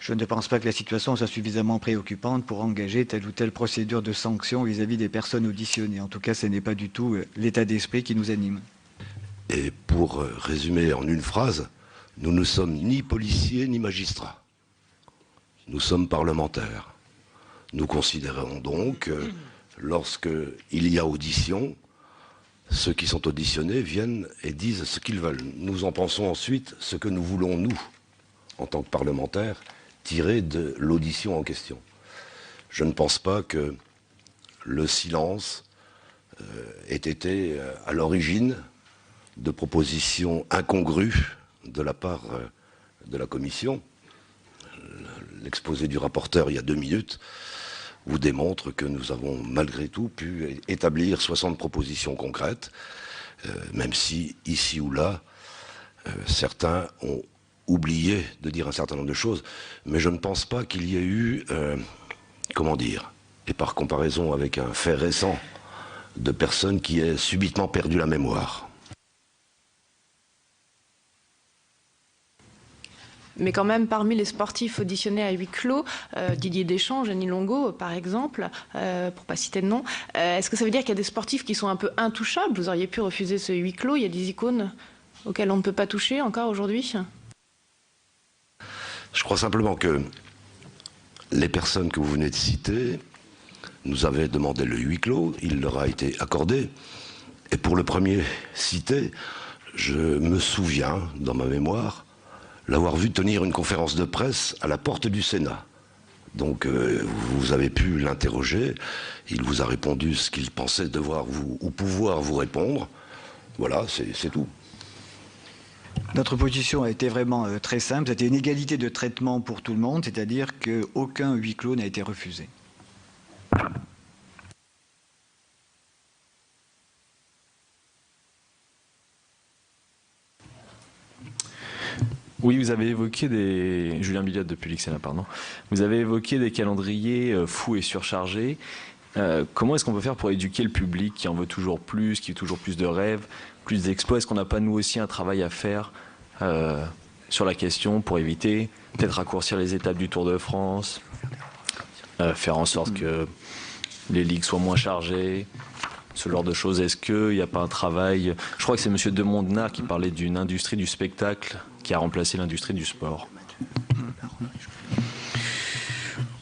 S3: je ne pense pas que la situation soit suffisamment préoccupante pour engager telle ou telle procédure de sanction vis-à-vis des personnes auditionnées. En tout cas, ce n'est pas du tout l'état d'esprit qui nous anime.
S2: Et pour résumer en une phrase, nous ne sommes ni policiers ni magistrats. Nous sommes parlementaires. Nous considérons donc que lorsqu'il y a audition, ceux qui sont auditionnés viennent et disent ce qu'ils veulent. Nous en pensons ensuite ce que nous voulons, nous, en tant que parlementaires, tirer de l'audition en question. Je ne pense pas que le silence ait été à l'origine de propositions incongrues de la part de la Commission. L'exposé du rapporteur il y a 2 minutes vous démontre que nous avons malgré tout pu établir 60 propositions concrètes, même si ici ou là, certains ont oublié de dire un certain nombre de choses, mais je ne pense pas qu'il y ait eu, comment dire, et par comparaison avec un fait récent, de personnes qui aient subitement perdu la mémoire.
S4: Mais quand même, parmi les sportifs auditionnés à huis clos, Didier Deschamps, Jeannie Longo, par exemple, pour pas citer de nom, est-ce que ça veut dire qu'il y a des sportifs qui sont un peu intouchables? Vous auriez pu refuser ce huis clos. Il y a des icônes auxquelles on ne peut pas toucher encore aujourd'hui?
S2: Je crois simplement que les personnes que vous venez de citer nous avaient demandé le huis clos, il leur a été accordé. Et pour le premier cité, je me souviens, dans ma mémoire, l'avoir vu tenir une conférence de presse à la porte du Sénat. Donc vous avez pu l'interroger, il vous a répondu ce qu'il pensait devoir vous, ou pouvoir vous répondre. Voilà, c'est tout.
S3: Notre position a été vraiment très simple, c'était une égalité de traitement pour tout le monde, c'est-à-dire qu'aucun huis clos n'a été refusé.
S5: Oui, vous avez évoqué des... Julien Billiot de Public Sénat, pardon. Vous avez évoqué des calendriers fous et surchargés. Comment est-ce qu'on peut faire pour éduquer le public qui en veut toujours plus, qui veut toujours plus de rêves, plus d'exploits? Est-ce qu'on n'a pas, nous aussi, un travail à faire sur la question pour éviter, peut-être raccourcir les étapes du Tour de France, faire en sorte que les ligues soient moins chargées, ce genre de choses? Est-ce qu'il n'y a pas un travail... Je crois que c'est M. Demondenard qui parlait d'une industrie du spectacle qui a remplacé l'industrie du sport.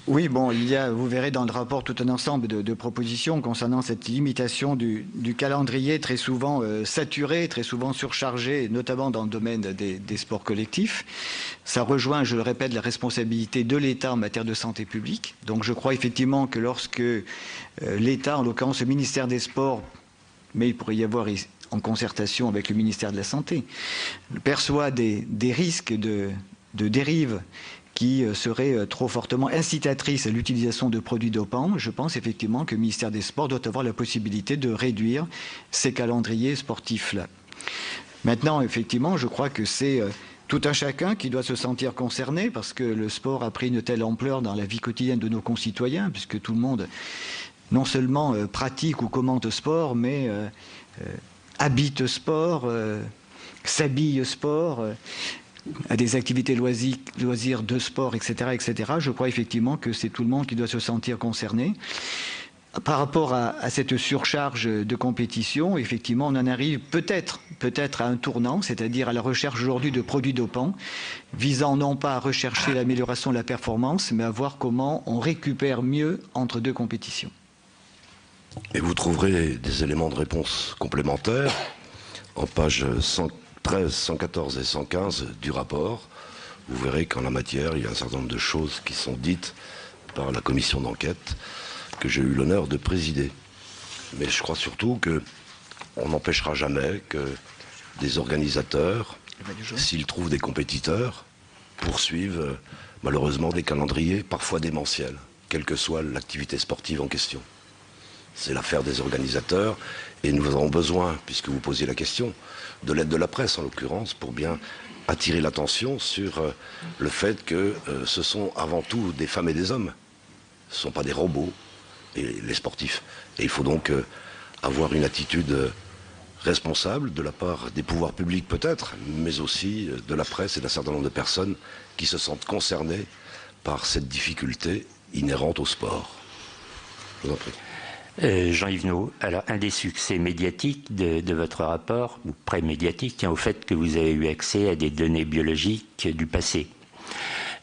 S3: Oui, bon, il y a, vous verrez dans le rapport, tout un ensemble de propositions concernant cette limitation du calendrier très souvent saturé, très souvent surchargé, notamment dans le domaine des sports collectifs. Ça rejoint, je le répète, la responsabilité de l'État en matière de santé publique. Donc je crois effectivement que lorsque l'État, en l'occurrence le ministère des Sports, mais il pourrait y avoir en concertation avec le ministère de la Santé, perçoit des risques de dérive qui serait trop fortement incitatrice à l'utilisation de produits dopants, je pense effectivement que le ministère des Sports doit avoir la possibilité de réduire ces calendriers sportifs-là. Maintenant, effectivement, je crois que c'est tout un chacun qui doit se sentir concerné parce que le sport a pris une telle ampleur dans la vie quotidienne de nos concitoyens, puisque tout le monde non seulement pratique ou commente sport, mais habite sport, s'habille sport, à des activités loisirs de sport, etc., etc. Je crois effectivement que c'est tout le monde qui doit se sentir concerné. Par rapport à cette surcharge de compétition, effectivement, on en arrive peut-être à un tournant, c'est-à-dire à la recherche aujourd'hui de produits dopants, visant non pas à rechercher l'amélioration de la performance, mais à voir comment on récupère mieux entre deux compétitions.
S2: Et vous trouverez des éléments de réponse complémentaires en pages 113, 114 et 115 du rapport. Vous verrez qu'en la matière, il y a un certain nombre de choses qui sont dites par la commission d'enquête que j'ai eu l'honneur de présider. Mais je crois surtout qu'on n'empêchera jamais que des organisateurs, s'ils trouvent des compétiteurs, poursuivent malheureusement des calendriers parfois démentiels, quelle que soit l'activité sportive en question. C'est l'affaire des organisateurs et nous avons besoin, puisque vous posiez la question, de l'aide de la presse en l'occurrence, pour bien attirer l'attention sur le fait que ce sont avant tout des femmes et des hommes. Ce ne sont pas des robots, et les sportifs. Et il faut donc avoir une attitude responsable de la part des pouvoirs publics peut-être, mais aussi de la presse et d'un certain nombre de personnes qui se sentent concernées par cette difficulté inhérente au sport. Je vous en prie.
S6: Jean Yvenot, alors un des succès médiatiques de votre rapport, ou pré-médiatique, tient au fait que vous avez eu accès à des données biologiques du passé.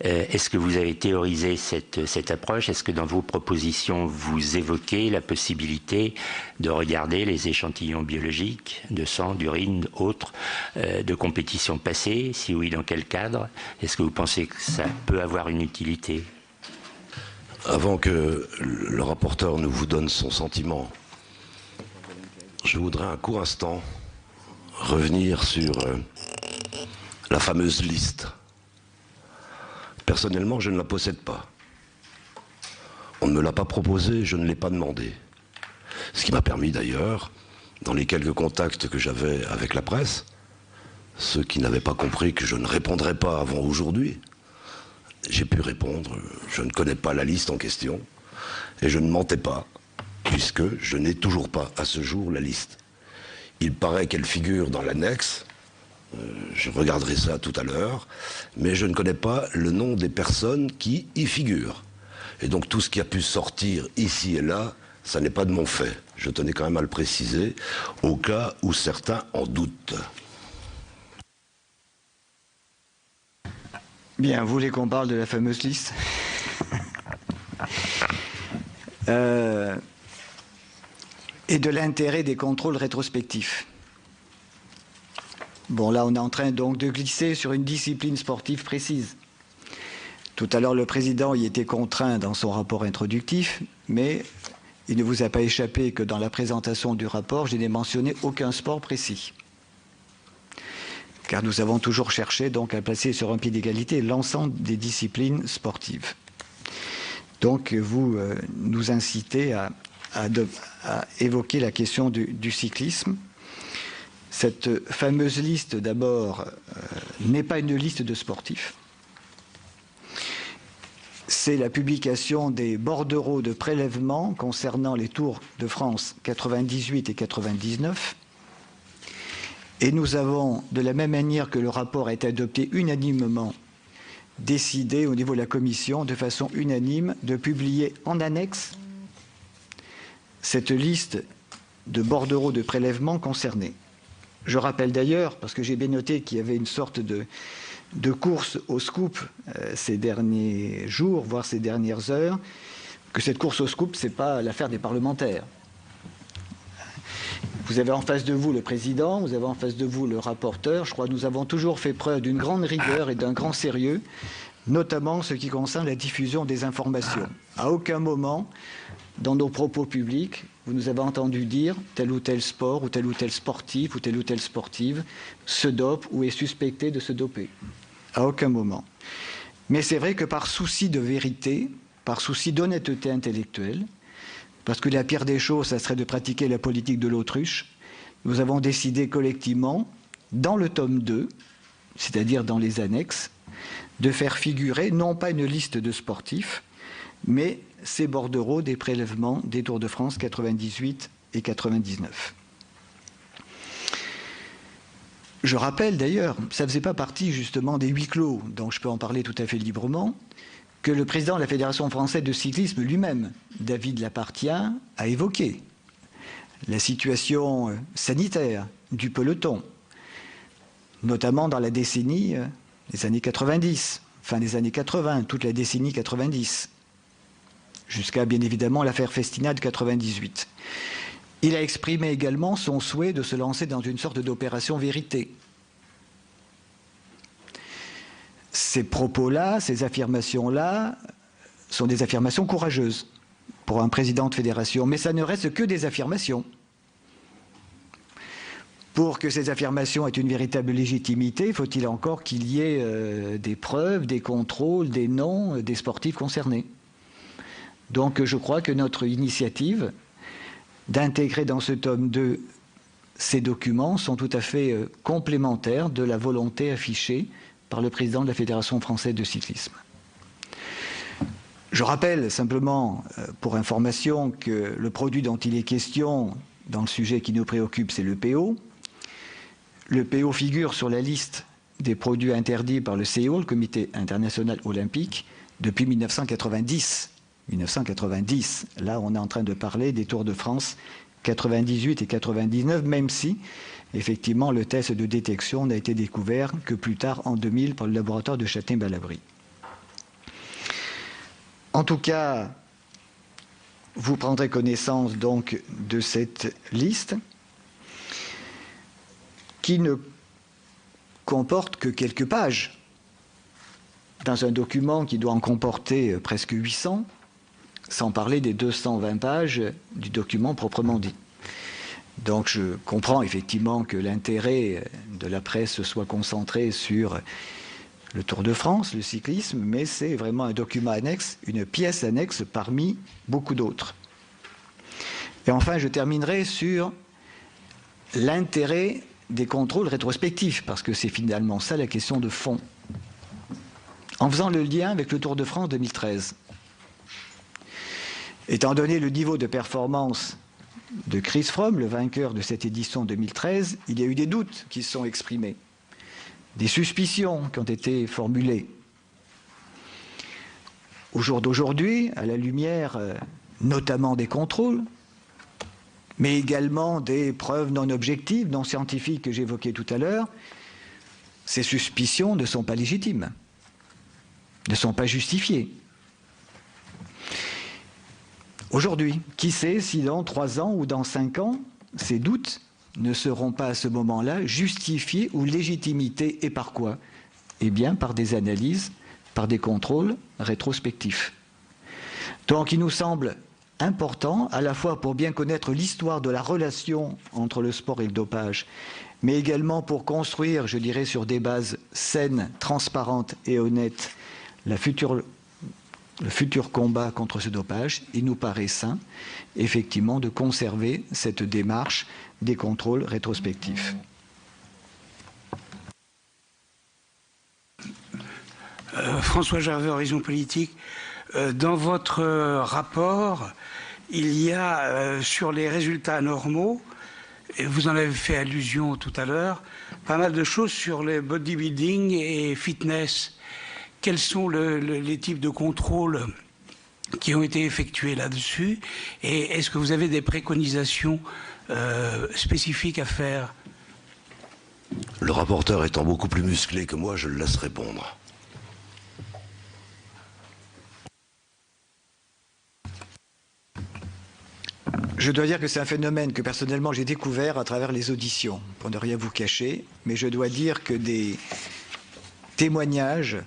S6: Est-ce que vous avez théorisé cette approche? Est-ce que dans vos propositions, vous évoquez la possibilité de regarder les échantillons biologiques de sang, d'urine, autres, de compétitions passées? Si oui, dans quel cadre? Est-ce que vous pensez que ça peut avoir une utilité?
S2: Avant que le rapporteur ne vous donne son sentiment, je voudrais un court instant revenir sur la fameuse liste. Personnellement, je ne la possède pas. On ne me l'a pas proposée, je ne l'ai pas demandé. Ce qui m'a permis d'ailleurs, dans les quelques contacts que j'avais avec la presse, ceux qui n'avaient pas compris que je ne répondrais pas avant aujourd'hui, j'ai pu répondre, je ne connais pas la liste en question, et je ne mentais pas, puisque je n'ai toujours pas à ce jour la liste. Il paraît qu'elle figure dans l'annexe, je regarderai ça tout à l'heure, mais je ne connais pas le nom des personnes qui y figurent. Et donc tout ce qui a pu sortir ici et là, ça n'est pas de mon fait. Je tenais quand même à le préciser, au cas où certains en doutent.
S3: Bien, vous voulez qu'on parle de la fameuse liste? et de l'intérêt des contrôles rétrospectifs. Bon, là, on est en train donc de glisser sur une discipline sportive précise. Tout à l'heure, le président y était contraint dans son rapport introductif, mais il ne vous a pas échappé que dans la présentation du rapport, je n'ai mentionné aucun sport précis. Car nous avons toujours cherché donc à placer sur un pied d'égalité l'ensemble des disciplines sportives. Donc vous nous incitez à évoquer la question du cyclisme. Cette fameuse liste, d'abord, n'est pas une liste de sportifs. C'est la publication des bordereaux de prélèvement concernant les Tours de France 98 et 99. Et nous avons, de la même manière que le rapport a été adopté unanimement, décidé au niveau de la commission, de façon unanime, de publier en annexe cette liste de bordereaux de prélèvement concernés. Je rappelle d'ailleurs, parce que j'ai bien noté qu'il y avait une sorte de course au scoop ces derniers jours, voire ces dernières heures, que cette course au scoop, ce n'est pas l'affaire des parlementaires. Vous avez en face de vous le président, vous avez en face de vous le rapporteur. Je crois que nous avons toujours fait preuve d'une grande rigueur et d'un grand sérieux, notamment en ce qui concerne la diffusion des informations. À aucun moment, dans nos propos publics, vous nous avez entendu dire tel ou tel sport, ou tel sportif, ou telle sportive se dope ou est suspecté de se doper. À aucun moment. Mais c'est vrai que par souci de vérité, par souci d'honnêteté intellectuelle, parce que la pire des choses, ça serait de pratiquer la politique de l'autruche, nous avons décidé collectivement, dans le tome 2, c'est-à-dire dans les annexes, de faire figurer non pas une liste de sportifs, mais ces bordereaux des prélèvements des Tours de France 98 et 99. Je rappelle d'ailleurs, ça ne faisait pas partie justement des huis clos, donc je peux en parler tout à fait librement, que le président de la Fédération française de cyclisme lui-même, David Lapartien, a évoqué la situation sanitaire du peloton, notamment dans la décennie des années 90, fin des années 80, toute la décennie 90, jusqu'à bien évidemment l'affaire Festina de 98. Il a exprimé également son souhait de se lancer dans une sorte d'opération vérité. Ces propos-là, ces affirmations-là, sont des affirmations courageuses pour un président de fédération, mais ça ne reste que des affirmations. Pour que ces affirmations aient une véritable légitimité, faut-il encore qu'il y ait des preuves, des contrôles, des noms des sportifs concernés. Donc je crois que notre initiative d'intégrer dans ce tome 2 ces documents sont tout à fait complémentaires de la volonté affichée par le président de la Fédération française de cyclisme. Je rappelle simplement, pour information, que le produit dont il est question dans le sujet qui nous préoccupe, c'est le PO. Le PO figure sur la liste des produits interdits par le CIO, le Comité international olympique, depuis 1990. 1990, là on est en train de parler des Tours de France 98 et 99, même si effectivement le test de détection n'a été découvert que plus tard en 2000 par le laboratoire de Châtain-Balabry. En tout cas, vous prendrez connaissance donc de cette liste qui ne comporte que quelques pages dans un document qui doit en comporter presque 800, sans parler des 220 pages du document proprement dit. Donc je comprends effectivement que l'intérêt de la presse soit concentré sur le Tour de France, le cyclisme, mais c'est vraiment un document annexe, une pièce annexe parmi beaucoup d'autres. Et enfin, je terminerai sur l'intérêt des contrôles rétrospectifs, parce que c'est finalement ça la question de fond. En faisant le lien avec le Tour de France 2013, étant donné le niveau de performance de Chris Froome, le vainqueur de cette édition 2013, il y a eu des doutes qui se sont exprimés, des suspicions qui ont été formulées. Au jour d'aujourd'hui, à la lumière notamment des contrôles, mais également des preuves non objectives, non scientifiques que j'évoquais tout à l'heure, ces suspicions ne sont pas légitimes, ne sont pas justifiées. aujourd'hui. Qui sait si dans 3 ans ou dans 5 ans, ces doutes ne seront pas à ce moment-là justifiés ou légitimités, et par quoi? Eh bien, par des analyses, par des contrôles rétrospectifs. Donc, il nous semble important, à la fois pour bien connaître l'histoire de la relation entre le sport et le dopage, mais également pour construire, je dirais, sur des bases saines, transparentes et honnêtes, le futur combat contre ce dopage. Il nous paraît sain, effectivement, de conserver cette démarche des contrôles rétrospectifs.
S7: François Gervais, Horizon Politique. Dans votre rapport, il y a sur les résultats normaux, et vous en avez fait allusion tout à l'heure, pas mal de choses sur le bodybuilding et fitness. Quels sont les types de contrôles qui ont été effectués là-dessus? Et est-ce que vous avez des préconisations spécifiques à faire?
S2: Le rapporteur étant beaucoup plus musclé que moi, je le laisse répondre.
S3: Je dois dire que c'est un phénomène que personnellement j'ai découvert à travers les auditions, pour ne rien vous cacher, mais je dois dire que des témoignages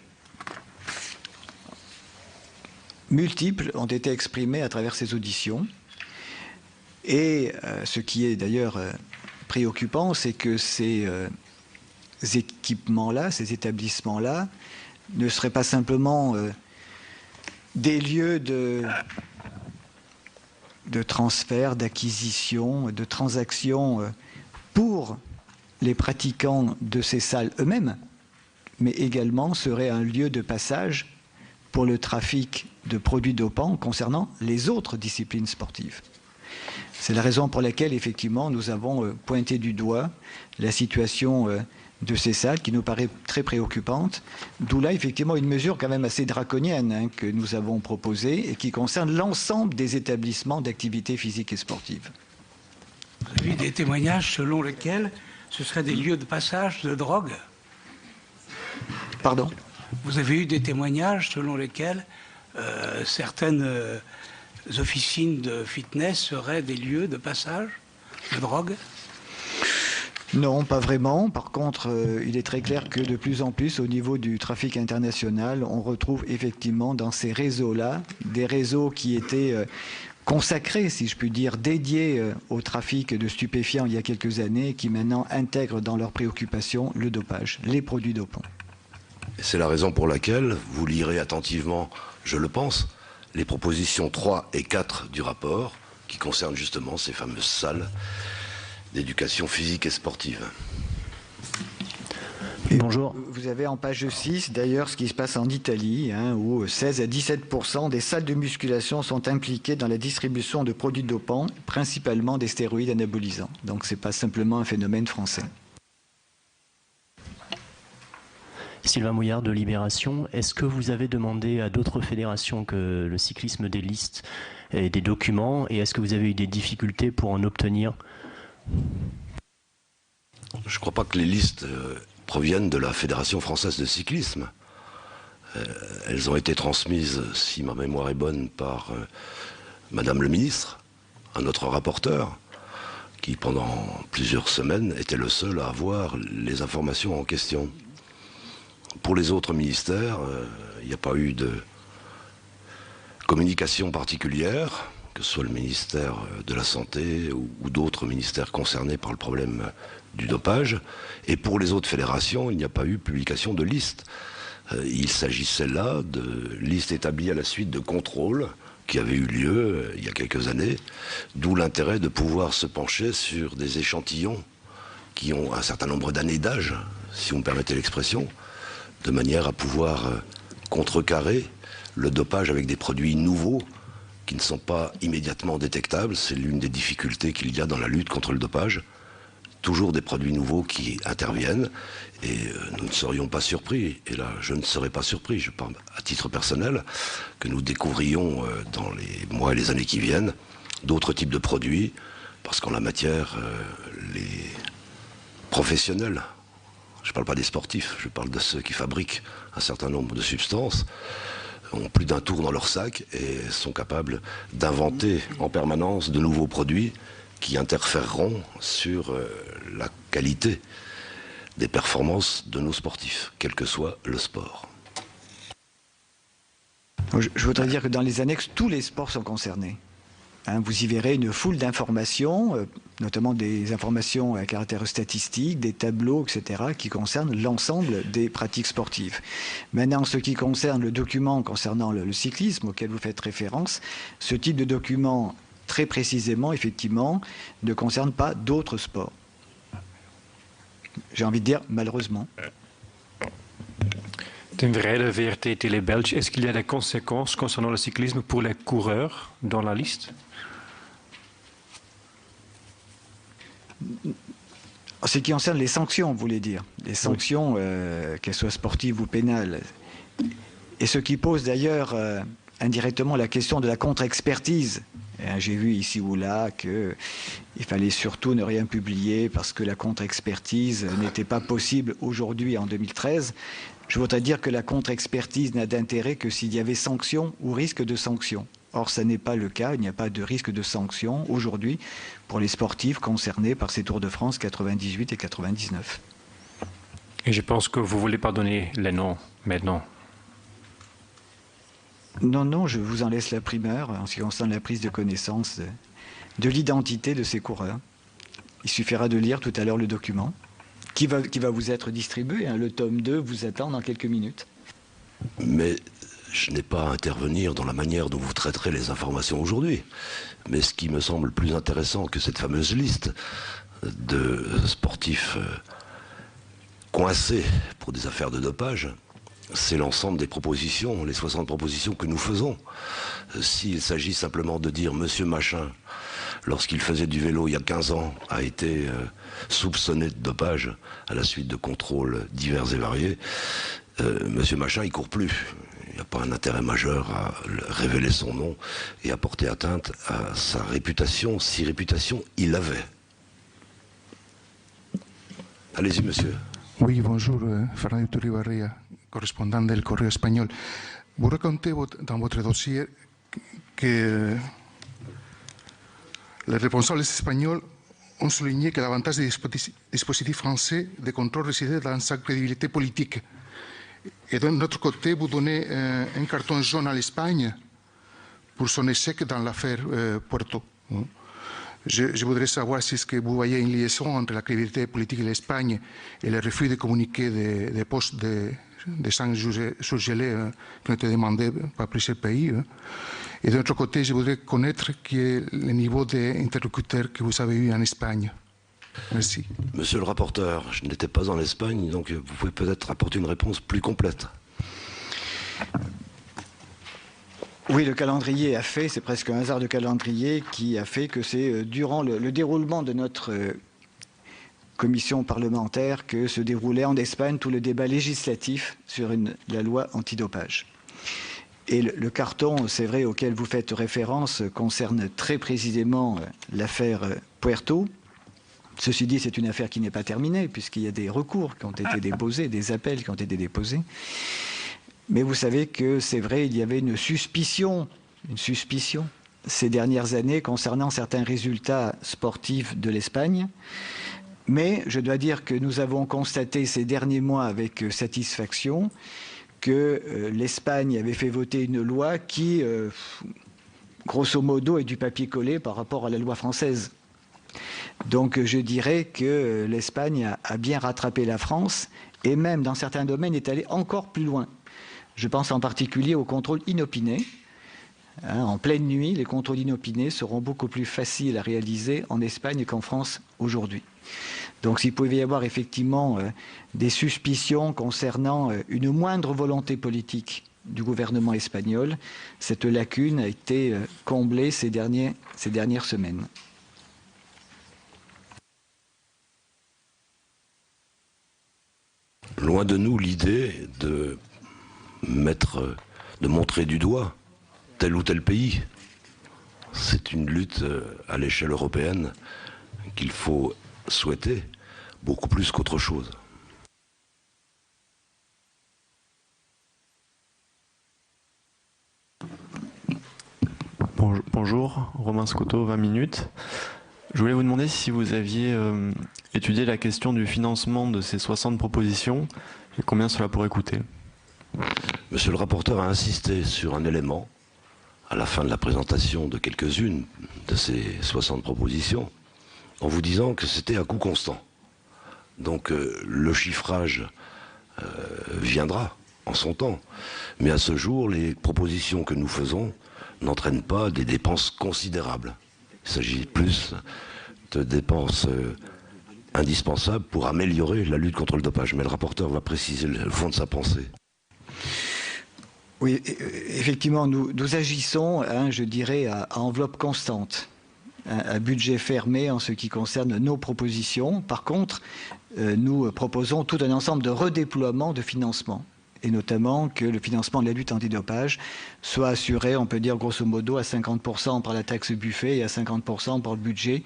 S3: multiples ont été exprimés à travers ces auditions. Et ce qui est d'ailleurs préoccupant, c'est que ces équipements-là, ces établissements-là, ne seraient pas simplement des lieux de transfert, d'acquisition, de transactions pour les pratiquants de ces salles eux-mêmes, mais également serait un lieu de passage pour le trafic de produits dopants concernant les autres disciplines sportives. C'est la raison pour laquelle, effectivement, nous avons pointé du doigt la situation de ces salles qui nous paraît très préoccupante, d'où là, effectivement, une mesure quand même assez draconienne que nous avons proposée et qui concerne l'ensemble des établissements d'activité physique et sportive.
S7: Vous avez eu des témoignages selon lesquels ce seraient des lieux de passage de drogue?
S3: Pardon?
S7: Vous avez eu des témoignages selon lesquels certaines officines de fitness seraient des lieux de passage de drogue?
S3: Non, pas vraiment. Par contre, il est très clair que de plus en plus, au niveau du trafic international, on retrouve effectivement dans ces réseaux-là des réseaux qui étaient consacrés, si je puis dire, dédiés au trafic de stupéfiants il y a quelques années, qui maintenant intègrent dans leurs préoccupations le dopage, les produits dopants.
S2: C'est la raison pour laquelle vous lirez attentivement, je le pense, les propositions 3 et 4 du rapport qui concernent justement ces fameuses salles d'éducation physique et sportive.
S3: Bonjour. Vous avez en page 6 d'ailleurs ce qui se passe en Italie, où 16 à 17% des salles de musculation sont impliquées dans la distribution de produits dopants, principalement des stéroïdes anabolisants. Donc ce n'est pas simplement un phénomène français.
S8: Sylvain Mouillard de Libération, est-ce que vous avez demandé à d'autres fédérations que le cyclisme des listes et des documents, et est-ce que vous avez eu des difficultés pour en obtenir?
S2: Je ne crois pas que les listes proviennent de la Fédération française de cyclisme. Elles ont été transmises, si ma mémoire est bonne, par Madame le ministre, à notre rapporteur, qui pendant plusieurs semaines était le seul à avoir les informations en question. Pour les autres ministères, il n'y a pas eu de communication particulière, que ce soit le ministère de la Santé ou d'autres ministères concernés par le problème du dopage. Et pour les autres fédérations, il n'y a pas eu publication de liste. Il s'agissait là de listes établies à la suite de contrôles qui avaient eu lieu il y a quelques années, d'où l'intérêt de pouvoir se pencher sur des échantillons qui ont un certain nombre d'années d'âge, si vous me permettez l'expression, de manière à pouvoir contrecarrer le dopage avec des produits nouveaux qui ne sont pas immédiatement détectables. C'est l'une des difficultés qu'il y a dans la lutte contre le dopage. Toujours des produits nouveaux qui interviennent et nous ne serions pas surpris, et là je ne serais pas surpris, je parle à titre personnel, que nous découvrions dans les mois et les années qui viennent d'autres types de produits, parce qu'en la matière, les professionnels, je ne parle pas des sportifs, je parle de ceux qui fabriquent un certain nombre de substances, ont plus d'un tour dans leur sac et sont capables d'inventer en permanence de nouveaux produits qui interféreront sur la qualité des performances de nos sportifs, quel que soit le sport.
S3: Je voudrais dire que dans les annexes, tous les sports sont concernés. Vous y verrez une foule d'informations, notamment des informations à caractère statistique, des tableaux, etc., qui concernent l'ensemble des pratiques sportives. Maintenant, en ce qui concerne le document concernant le cyclisme auquel vous faites référence, ce type de document, très précisément, effectivement, ne concerne pas d'autres sports. J'ai envie de dire, malheureusement.
S9: Tim Verheijden, VRT Télé Belge, est-ce qu'il y a des conséquences concernant le cyclisme pour les coureurs dans la liste?
S3: En ce qui concerne les sanctions, vous voulez dire, les sanctions, qu'elles soient sportives ou pénales, et ce qui pose d'ailleurs indirectement la question de la contre-expertise. J'ai vu ici ou là qu'il fallait surtout ne rien publier parce que la contre-expertise n'était pas possible aujourd'hui en 2013. Je voudrais dire que la contre-expertise n'a d'intérêt que s'il y avait sanction ou risque de sanction. Or, ça n'est pas le cas, il n'y a pas de risque de sanction aujourd'hui pour les sportifs concernés par ces Tours de France 98 et 99.
S9: Et je pense que vous ne voulez pas donner les noms maintenant.
S3: Non, non, je vous en laisse la primeur en ce qui concerne la prise de connaissance de l'identité de ces coureurs. Il suffira de lire tout à l'heure le document qui va vous être distribué. Le tome 2 vous attend dans quelques minutes.
S2: Mais je n'ai pas à intervenir dans la manière dont vous traiterez les informations aujourd'hui. Mais ce qui me semble plus intéressant que cette fameuse liste de sportifs coincés pour des affaires de dopage, c'est l'ensemble des propositions, les 60 propositions que nous faisons. S'il s'agit simplement de dire « Monsieur Machin », lorsqu'il faisait du vélo il y a 15 ans, a été soupçonné de dopage à la suite de contrôles divers et variés, Monsieur Machin, il ne court plus. Il n'y a pas un intérêt majeur à révéler son nom et à porter atteinte à sa réputation, si réputation il avait. Allez-y, monsieur.
S10: Oui, bonjour, Fernando Iturribarria, correspondant del Correo Español. Vous racontez dans votre dossier que les responsables espagnols ont souligné que l'avantage des dispositifs français de contrôle résidait dans sa crédibilité politique. Et d'un autre côté, vous donnez un carton jaune à l'Espagne pour son échec dans l'affaire Puerto. Je voudrais savoir si est-ce que vous voyez une liaison entre la crédibilité politique de l'Espagne et le refus de communiquer des postes de sang surgelés qui ont été demandés par plusieurs pays. Et d'un autre côté, je voudrais connaître quel est le niveau d'interlocuteur que vous avez eu en Espagne. Merci.
S2: Monsieur le rapporteur, je n'étais pas en Espagne, donc vous pouvez peut-être apporter une réponse plus complète.
S3: Oui, le calendrier a fait, c'est presque un hasard de calendrier qui a fait que c'est durant le déroulement de notre commission parlementaire que se déroulait en Espagne tout le débat législatif sur la loi antidopage. Et le carton, c'est vrai, auquel vous faites référence concerne très précisément l'affaire Puerto. Ceci dit, c'est une affaire qui n'est pas terminée puisqu'il y a des recours qui ont été déposés, des appels qui ont été déposés. Mais vous savez que c'est vrai, il y avait une suspicion ces dernières années concernant certains résultats sportifs de l'Espagne. Mais je dois dire que nous avons constaté ces derniers mois avec satisfaction que l'Espagne avait fait voter une loi qui, grosso modo, est du papier collé par rapport à la loi française. Donc je dirais que l'Espagne a bien rattrapé la France et même dans certains domaines est allée encore plus loin. Je pense en particulier au contrôle inopiné. En pleine nuit, les contrôles inopinés seront beaucoup plus faciles à réaliser en Espagne qu'en France aujourd'hui. Donc s'il pouvait y avoir effectivement des suspicions concernant une moindre volonté politique du gouvernement espagnol, cette lacune a été comblée ces dernières semaines.
S2: Loin de nous l'idée de montrer du doigt tel ou tel pays. C'est une lutte à l'échelle européenne qu'il faut souhaiter beaucoup plus qu'autre chose. « 」 « 」 « 」 « 」 « 」 « 」 « 」 « 」 « 」 « 」 « 」 « 」 « 」 « 」 « 」 « 」 « 」 « 」 « 」 « 」 « 」 « 」 « 」 « 」 « 」 « 」 « 」 « 」 « 」 « 」 «
S11: Bonjour, Romain Scotto, 20 minutes. Je voulais vous demander si vous aviez étudié la question du financement de ces 60 propositions et combien cela pourrait coûter.
S2: Monsieur le rapporteur a insisté sur un élément à la fin de la présentation de quelques-unes de ces 60 propositions en vous disant que c'était à coût constant. Donc le chiffrage viendra en son temps. Mais à ce jour, les propositions que nous faisons n'entraînent pas des dépenses considérables. Il s'agit plus de dépenses indispensables pour améliorer la lutte contre le dopage. Mais le rapporteur va préciser le fond de sa pensée.
S3: Oui, effectivement, nous agissons, je dirais, à enveloppe constante, à budget fermé en ce qui concerne nos propositions. Par contre, nous proposons tout un ensemble de redéploiements de financement, et notamment que le financement de la lutte antidopage soit assuré, on peut dire grosso modo, à 50% par la taxe Buffet et à 50% par le budget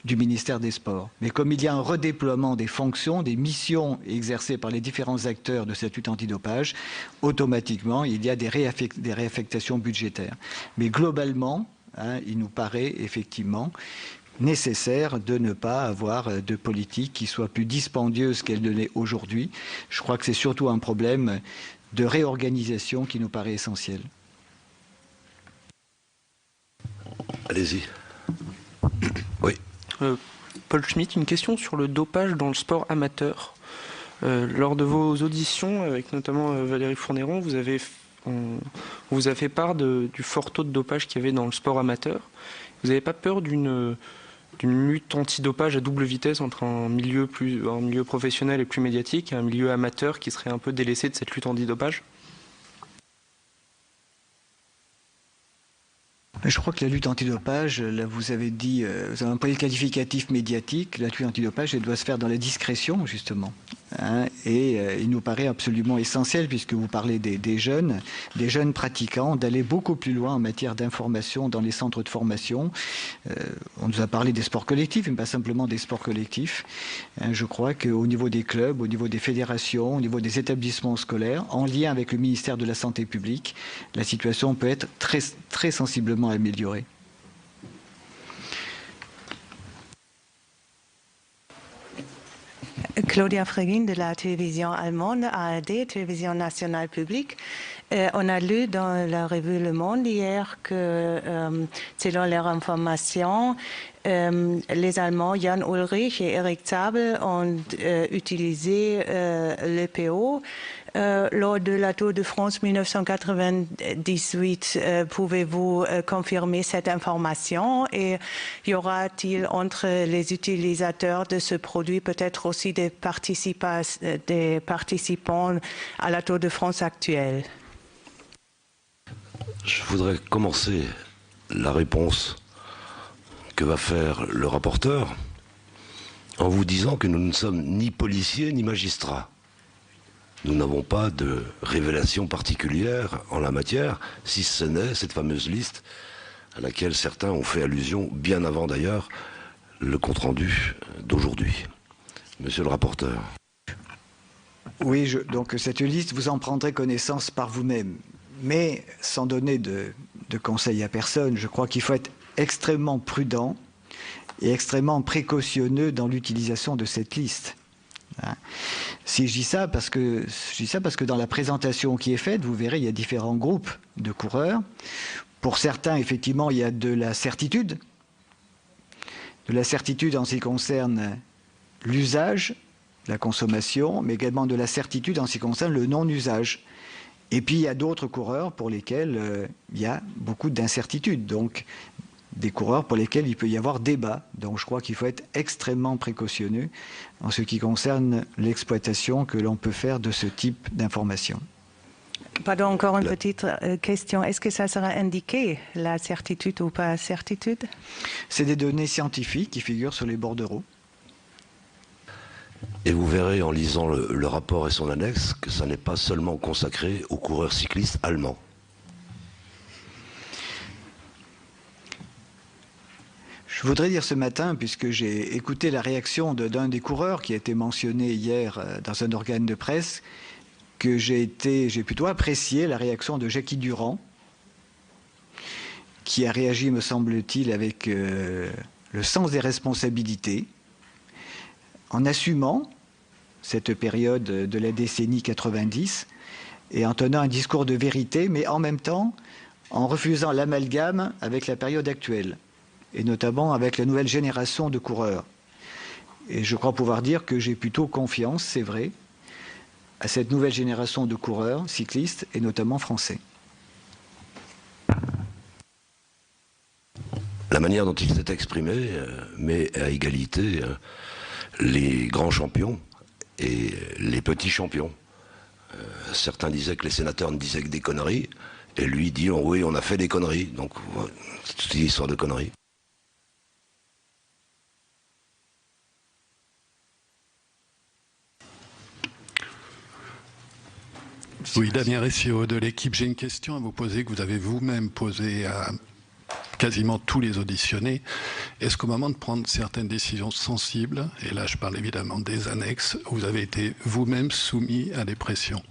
S3: du ministère des Sports. Mais comme il y a un redéploiement des fonctions, des missions exercées par les différents acteurs de cette lutte antidopage, automatiquement, il y a des réaffectations budgétaires. Mais globalement, il nous paraît effectivement nécessaire de ne pas avoir de politique qui soit plus dispendieuse qu'elle ne l'est aujourd'hui. Je crois que c'est surtout un problème de réorganisation qui nous paraît essentiel.
S2: Allez-y. Oui.
S12: Paul Schmitt, une question sur le dopage dans le sport amateur. Lors de vos auditions, avec notamment Valérie Fournéron, on vous a fait part du fort taux de dopage qu'il y avait dans le sport amateur. Vous n'avez pas peur d'une lutte antidopage à double vitesse entre un milieu professionnel et plus médiatique et un milieu amateur qui serait un peu délaissé de cette lutte antidopage ?
S3: Je crois que la lutte antidopage, là vous avez dit, vous avez employé le qualificatif médiatique, la lutte antidopage, elle doit se faire dans la discrétion justement. Et il nous paraît absolument essentiel, puisque vous parlez des jeunes pratiquants, d'aller beaucoup plus loin en matière d'information dans les centres de formation. On nous a parlé des sports collectifs, mais pas simplement des sports collectifs. Je crois qu'au niveau des clubs, au niveau des fédérations, au niveau des établissements scolaires, en lien avec le ministère de la Santé publique, la situation peut être très, très sensiblement améliorée.
S13: Claudia Fregin de la télévision allemande, ARD, télévision nationale publique. On a lu dans la revue Le Monde hier que, selon leurs informations, les Allemands Jan Ullrich et Eric Zabel ont utilisé l'EPO lors de la Tour de France 1998. Pouvez-vous confirmer cette information? Et y aura-t-il entre les utilisateurs de ce produit peut-être aussi des participants à la Tour de France actuelle?
S2: Je voudrais commencer la réponse que va faire le rapporteur en vous disant que nous ne sommes ni policiers ni magistrats. Nous n'avons pas de révélation particulière en la matière, si ce n'est cette fameuse liste à laquelle certains ont fait allusion, bien avant d'ailleurs le compte-rendu d'aujourd'hui. Monsieur le rapporteur.
S3: Oui, donc cette liste, vous en prendrez connaissance par vous-même. Mais sans donner de conseils à personne, je crois qu'il faut être extrêmement prudent et extrêmement précautionneux dans l'utilisation de cette liste. Si je dis ça parce que dans la présentation qui est faite, vous verrez, il y a différents groupes de coureurs. Pour certains, effectivement, il y a de la certitude en ce qui concerne l'usage, la consommation, mais également de la certitude en ce qui concerne le non-usage. Et puis, il y a d'autres coureurs pour lesquels il y a beaucoup d'incertitudes. Donc, des coureurs pour lesquels il peut y avoir débat. Donc, je crois qu'il faut être extrêmement précautionneux en ce qui concerne l'exploitation que l'on peut faire de ce type d'informations.
S13: Pardon, encore une petite question. Est-ce que ça sera indiqué, la certitude ou pas certitude?
S3: C'est des données scientifiques qui figurent sur les bordereaux.
S2: Et vous verrez en lisant le rapport et son annexe que ça n'est pas seulement consacré aux coureurs cyclistes allemands.
S3: Je voudrais dire ce matin, puisque j'ai écouté la réaction d'un des coureurs qui a été mentionné hier dans un organe de presse, que j'ai plutôt apprécié la réaction de Jackie Durand, qui a réagi, me semble-t-il, avec le sens des responsabilités, en assumant cette période de la décennie 90 et en tenant un discours de vérité, mais en même temps en refusant l'amalgame avec la période actuelle, et notamment avec la nouvelle génération de coureurs. Et je crois pouvoir dire que j'ai plutôt confiance, c'est vrai, à cette nouvelle génération de coureurs cyclistes, et notamment français.
S2: La manière dont il s'est exprimé met à égalité les grands champions et les petits champions. Certains disaient que les sénateurs ne disaient que des conneries, et lui dit oh, oui, on a fait des conneries. Donc, c'est une histoire de conneries.
S14: Oui, Damien Ressio de l'équipe. J'ai une question à vous poser que vous avez vous-même posée à quasiment tous les auditionnés. Est-ce qu'au moment de prendre certaines décisions sensibles, et là je parle évidemment des annexes, vous avez été vous-même soumis à des pressions?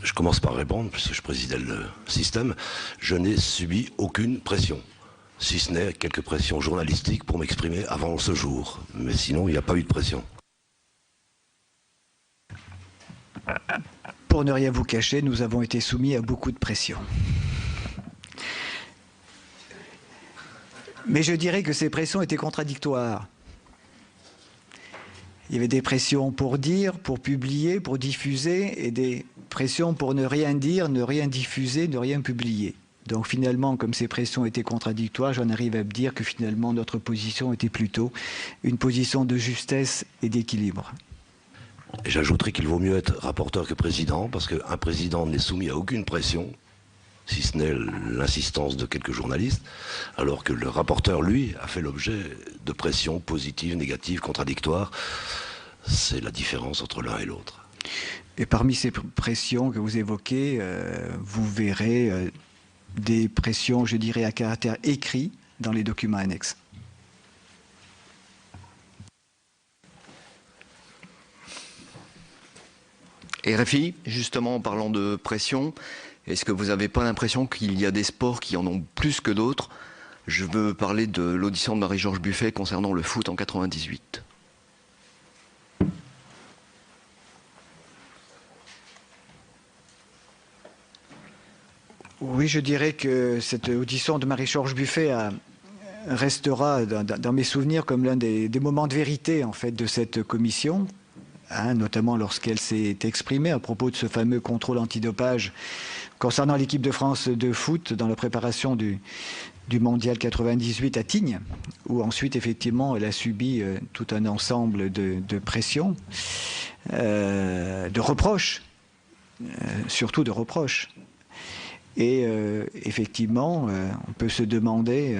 S2: Je commence par répondre, puisque je présidais le système. Je n'ai subi aucune pression, si ce n'est quelques pressions journalistiques pour m'exprimer avant ce jour. Mais sinon, il n'y a pas eu de pression.
S3: Pour ne rien vous cacher, nous avons été soumis à beaucoup de pression. Mais je dirais que ces pressions étaient contradictoires. Il y avait des pressions pour dire, pour publier, pour diffuser, et des pressions pour ne rien dire, ne rien diffuser, ne rien publier. Donc finalement, comme ces pressions étaient contradictoires, j'en arrive à me dire que finalement notre position était plutôt une position de justesse et d'équilibre.
S2: J'ajouterais qu'il vaut mieux être rapporteur que président, parce qu'un président n'est soumis à aucune pression, si ce n'est l'insistance de quelques journalistes, alors que le rapporteur, lui, a fait l'objet de pressions positives, négatives, contradictoires. C'est la différence entre l'un et l'autre.
S3: Et parmi ces pressions que vous évoquez, vous verrez des pressions, je dirais, à caractère écrit dans les documents annexes.
S15: Et RFI, justement, en parlant de pression, est-ce que vous n'avez pas l'impression qu'il y a des sports qui en ont plus que d'autres? Je veux parler de l'audition de Marie-Georges Buffet concernant le foot en 98.
S3: Oui, je dirais que cette audition de Marie-Georges Buffet restera dans mes souvenirs comme l'un des moments de vérité en fait, de cette commission. Notamment lorsqu'elle s'est exprimée à propos de ce fameux contrôle antidopage concernant l'équipe de France de foot dans la préparation du Mondial 98 à Tignes, où ensuite, effectivement, elle a subi tout un ensemble de pressions, de reproches, surtout de reproches. Et effectivement, on peut se demander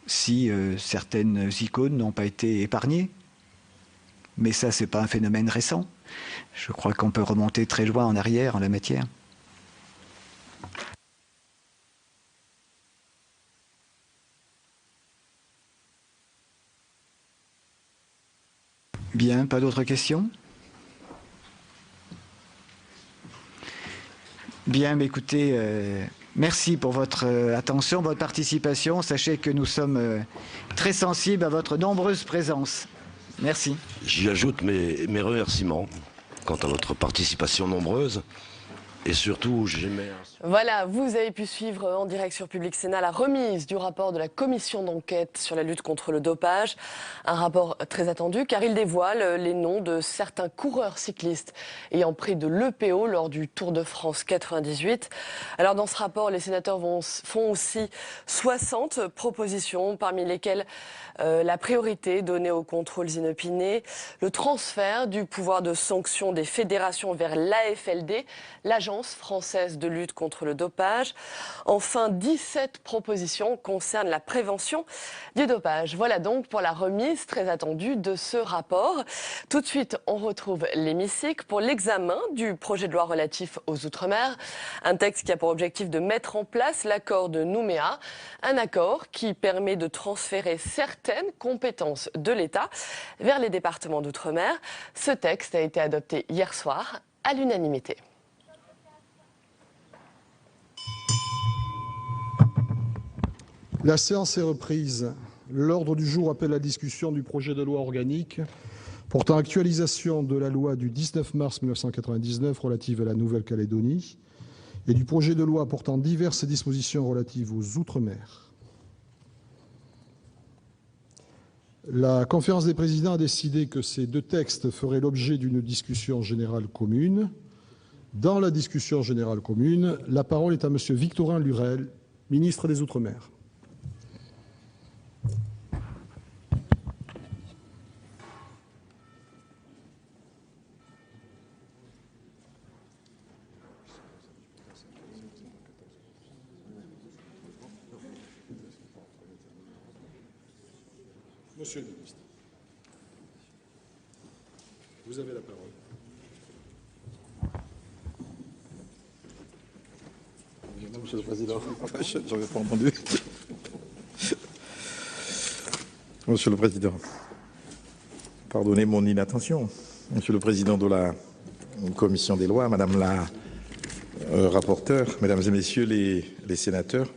S3: si certaines icônes n'ont pas été épargnées. Mais ça, ce n'est pas un phénomène récent. Je crois qu'on peut remonter très loin en arrière en la matière. Bien, pas d'autres questions? Bien, mais écoutez, merci pour votre attention, votre participation. Sachez que nous sommes très sensibles à votre nombreuse présence. Merci.
S2: J'y ajoute mes remerciements quant à votre participation nombreuse. Et surtout, j'aimais...
S1: Voilà, vous avez pu suivre en direct sur Public Sénat la remise du rapport de la commission d'enquête sur la lutte contre le dopage. Un rapport très attendu car il dévoile les noms de certains coureurs cyclistes ayant pris de l'EPO lors du Tour de France 98. Alors dans ce rapport, les sénateurs font aussi 60 propositions, parmi lesquelles la priorité donnée aux contrôles inopinés, le transfert du pouvoir de sanction des fédérations vers l'AFLD, l'Agence française de lutte contre le dopage. Enfin, 17 propositions concernent la prévention du dopage. Voilà donc pour la remise très attendue de ce rapport. Tout de suite, on retrouve l'hémicycle pour l'examen du projet de loi relatif aux Outre-mer. Un texte qui a pour objectif de mettre en place l'accord de Nouméa. Un accord qui permet de transférer certaines compétences de l'État vers les départements d'Outre-mer. Ce texte a été adopté hier soir à l'unanimité.
S16: La séance est reprise. L'ordre du jour appelle la discussion du projet de loi organique portant actualisation de la loi du 19 mars 1999 relative à la Nouvelle-Calédonie et du projet de loi portant diverses dispositions relatives aux Outre-mer. La conférence des présidents a décidé que ces deux textes feraient l'objet d'une discussion générale commune. Dans la discussion générale commune, la parole est à Monsieur Victorin Lurel, ministre des Outre-mer. Monsieur le ministre, vous avez la parole.
S17: Monsieur le Président, je n'avais pas entendu. Monsieur le Président, pardonnez mon inattention. Monsieur le Président de la Commission des lois, Madame la rapporteure, Mesdames et Messieurs les sénateurs,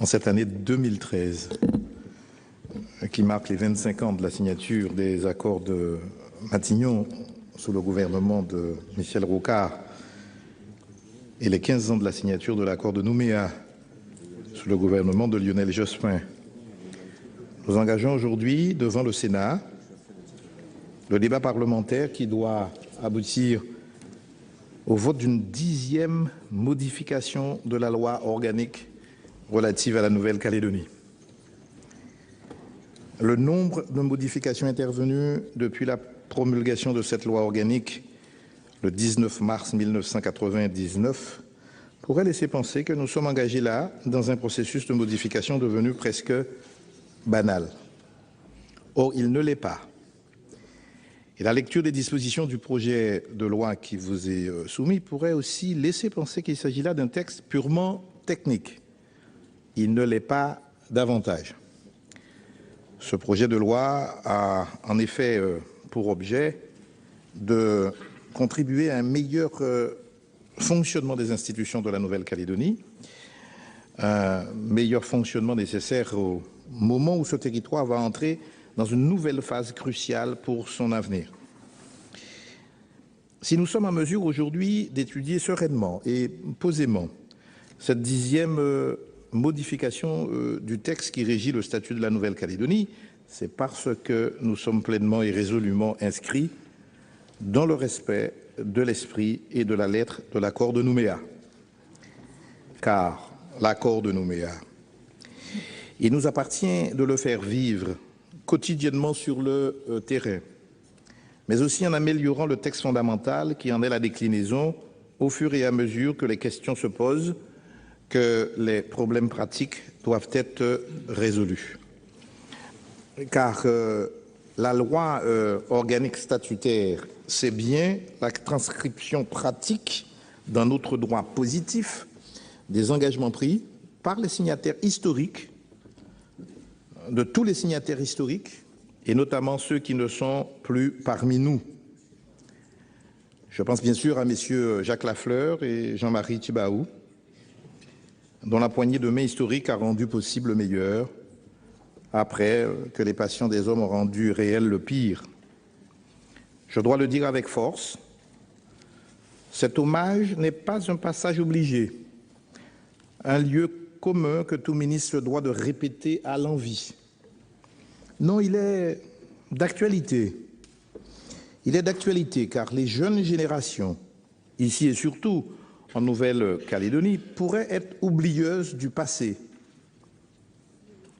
S17: en cette année 2013, qui marque les 25 ans de la signature des accords de Matignon sous le gouvernement de Michel Rocard et les 15 ans de la signature de l'accord de Nouméa sous le gouvernement de Lionel Jospin. Nous engageons aujourd'hui devant le Sénat le débat parlementaire qui doit aboutir au vote d'une 10e modification de la loi organique relative à la Nouvelle-Calédonie. Le nombre de modifications intervenues depuis la promulgation de cette loi organique le 19 mars 1999 pourrait laisser penser que nous sommes engagés là dans un processus de modification devenu presque banal. Or, il ne l'est pas. Et la lecture des dispositions du projet de loi qui vous est soumis pourrait aussi laisser penser qu'il s'agit là d'un texte purement technique. Il ne l'est pas davantage. Ce projet de loi a en effet pour objet de contribuer à un meilleur fonctionnement des institutions de la Nouvelle-Calédonie, un meilleur fonctionnement nécessaire au moment où ce territoire va entrer dans une nouvelle phase cruciale pour son avenir. Si nous sommes en mesure aujourd'hui d'étudier sereinement et posément cette 10e modification du texte qui régit le statut de la Nouvelle-Calédonie, c'est parce que nous sommes pleinement et résolument inscrits dans le respect de l'esprit et de la lettre de l'accord de Nouméa. Car l'accord de Nouméa, il nous appartient de le faire vivre quotidiennement sur le terrain, mais aussi en améliorant le texte fondamental qui en est la déclinaison au fur et à mesure que les questions se posent, que les problèmes pratiques doivent être résolus. Car la loi organique statutaire, c'est bien la transcription pratique dans notre droit positif des engagements pris par les signataires historiques, de tous les signataires historiques, et notamment ceux qui ne sont plus parmi nous. Je pense bien sûr à messieurs Jacques Lafleur et Jean-Marie Tjibaou, dont la poignée de main historique a rendu possible le meilleur, après que les passions des hommes ont rendu réel le pire. Je dois le dire avec force, cet hommage n'est pas un passage obligé, un lieu commun que tout ministre doit de répéter à l'envi. Non, il est d'actualité. Il est d'actualité car les jeunes générations, ici et surtout en Nouvelle-Calédonie, pourraient être oublieuses du passé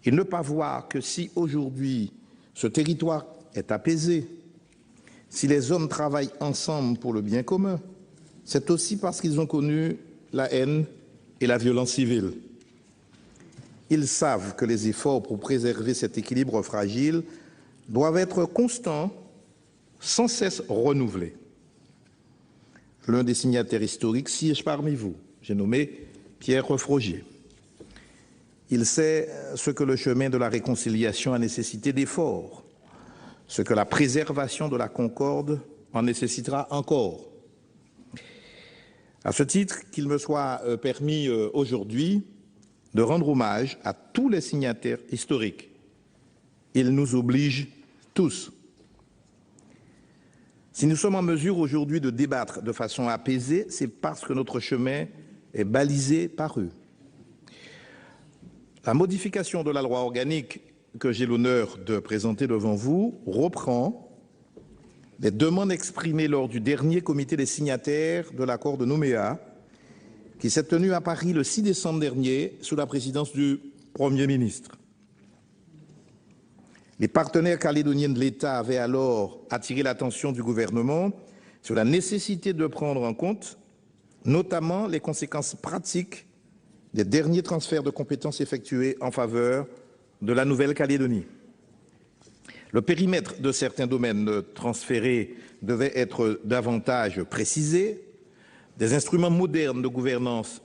S17: et ne pas voir que si aujourd'hui ce territoire est apaisé, si les hommes travaillent ensemble pour le bien commun, c'est aussi parce qu'ils ont connu la haine et la violence civile. Ils savent que les efforts pour préserver cet équilibre fragile doivent être constants, sans cesse renouvelés. L'un des signataires historiques siège parmi vous. J'ai nommé Pierre Frogier. Il sait ce que le chemin de la réconciliation a nécessité d'efforts, ce que la préservation de la concorde en nécessitera encore. À ce titre, qu'il me soit permis aujourd'hui de rendre hommage à tous les signataires historiques. Il nous oblige tous. Si nous sommes en mesure aujourd'hui de débattre de façon apaisée, c'est parce que notre chemin est balisé par eux. La modification de la loi organique que j'ai l'honneur de présenter devant vous reprend les demandes exprimées lors du dernier comité des signataires de l'accord de Nouméa, qui s'est tenu à Paris le 6 décembre dernier sous la présidence du Premier ministre. Les partenaires calédoniens de l'État avaient alors attiré l'attention du gouvernement sur la nécessité de prendre en compte notamment les conséquences pratiques des derniers transferts de compétences effectués en faveur de la Nouvelle-Calédonie. Le périmètre de certains domaines transférés devait être davantage précisé. Des instruments modernes de gouvernance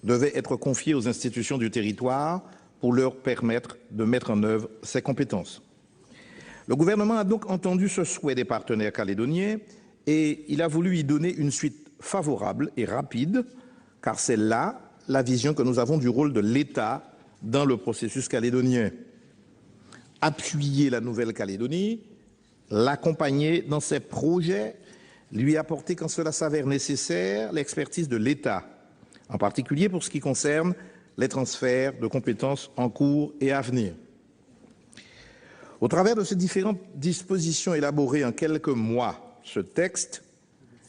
S17: devaient être confiés aux institutions du territoire pour leur permettre de mettre en œuvre ces compétences. Le gouvernement a donc entendu ce souhait des partenaires calédoniens et il a voulu y donner une suite favorable et rapide, car c'est là la vision que nous avons du rôle de l'État dans le processus calédonien. Appuyer la Nouvelle-Calédonie, l'accompagner dans ses projets, lui apporter, quand cela s'avère nécessaire, l'expertise de l'État, en particulier pour ce qui concerne les transferts de compétences en cours et à venir. Au travers de ces différentes dispositions élaborées en quelques mois, ce texte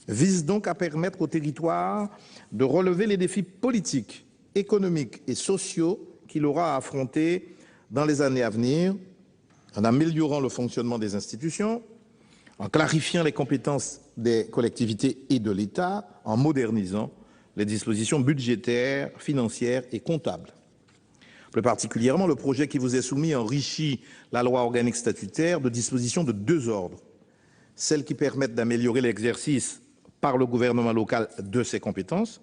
S17: vise donc à permettre au territoire de relever les défis politiques, économiques et sociaux qu'il aura à affronter dans les années à venir, en améliorant le fonctionnement des institutions, en clarifiant les compétences des collectivités et de l'État, en modernisant les dispositions budgétaires, financières et comptables. Plus particulièrement, le projet qui vous est soumis enrichit la loi organique statutaire de dispositions de deux ordres. Celles qui permettent d'améliorer l'exercice par le gouvernement local de ses compétences,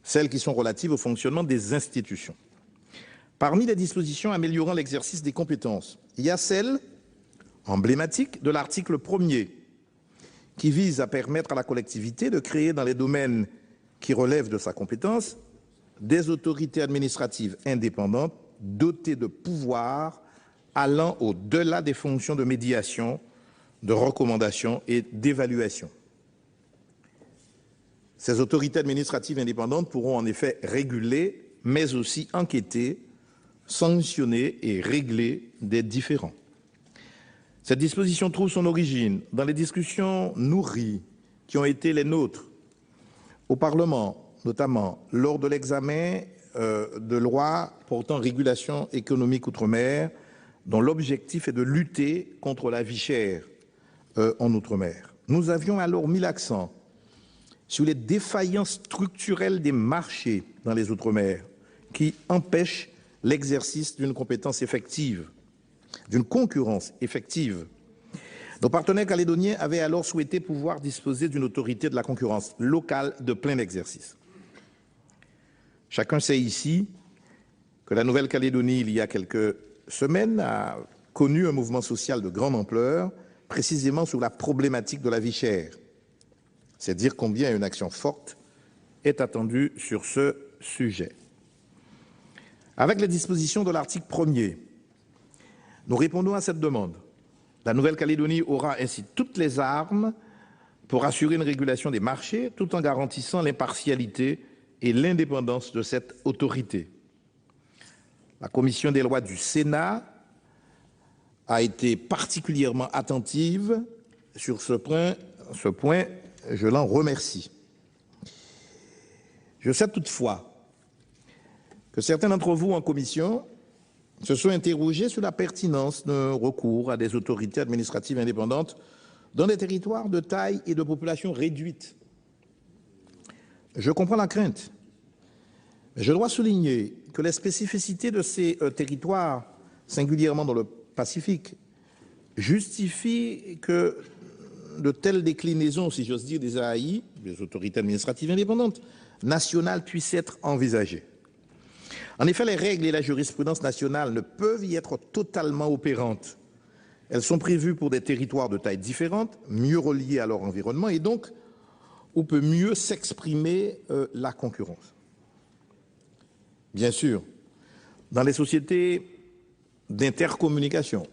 S17: celles qui sont relatives au fonctionnement des institutions. Parmi les dispositions améliorant l'exercice des compétences, il y a celle emblématique de l'article 1er qui vise à permettre à la collectivité de créer dans les domaines qui relèvent de sa compétence des autorités administratives indépendantes dotées de pouvoirs allant au-delà des fonctions de médiation, de recommandation et d'évaluation. Ces autorités administratives indépendantes pourront en effet réguler, mais aussi enquêter, sanctionner et régler des différends. Cette disposition trouve son origine dans les discussions nourries qui ont été les nôtres au Parlement, notamment lors de l'examen de lois portant régulation économique outre-mer, dont l'objectif est de lutter contre la vie chère en outre-mer. Nous avions alors mis l'accent sur les défaillances structurelles des marchés dans les outre-mer qui empêchent l'exercice d'une compétence effective, d'une concurrence effective. Nos partenaires calédoniens avaient alors souhaité pouvoir disposer d'une autorité de la concurrence locale de plein exercice. Chacun sait ici que la Nouvelle-Calédonie, il y a quelques semaines, a connu un mouvement social de grande ampleur, précisément sur la problématique de la vie chère. C'est dire combien une action forte est attendue sur ce sujet. Avec les dispositions de l'article 1er, nous répondons à cette demande. La Nouvelle-Calédonie aura ainsi toutes les armes pour assurer une régulation des marchés tout en garantissant l'impartialité et l'indépendance de cette autorité. La commission des lois du Sénat a été particulièrement attentive sur ce point, je l'en remercie. Je sais toutefois que certains d'entre vous en commission se sont interrogés sur la pertinence d'un recours à des autorités administratives indépendantes dans des territoires de taille et de population réduite. Je comprends la crainte, mais je dois souligner que les spécificités de ces territoires, singulièrement dans le Pacifique, justifient que de telles déclinaisons, si j'ose dire, des AAI, des autorités administratives indépendantes, nationales, puissent être envisagées. En effet, les règles et la jurisprudence nationale ne peuvent y être totalement opérantes. Elles sont prévues pour des territoires de taille différente, mieux reliés à leur environnement et donc où peut mieux s'exprimer la concurrence. Bien sûr, dans les sociétés d'intercommunication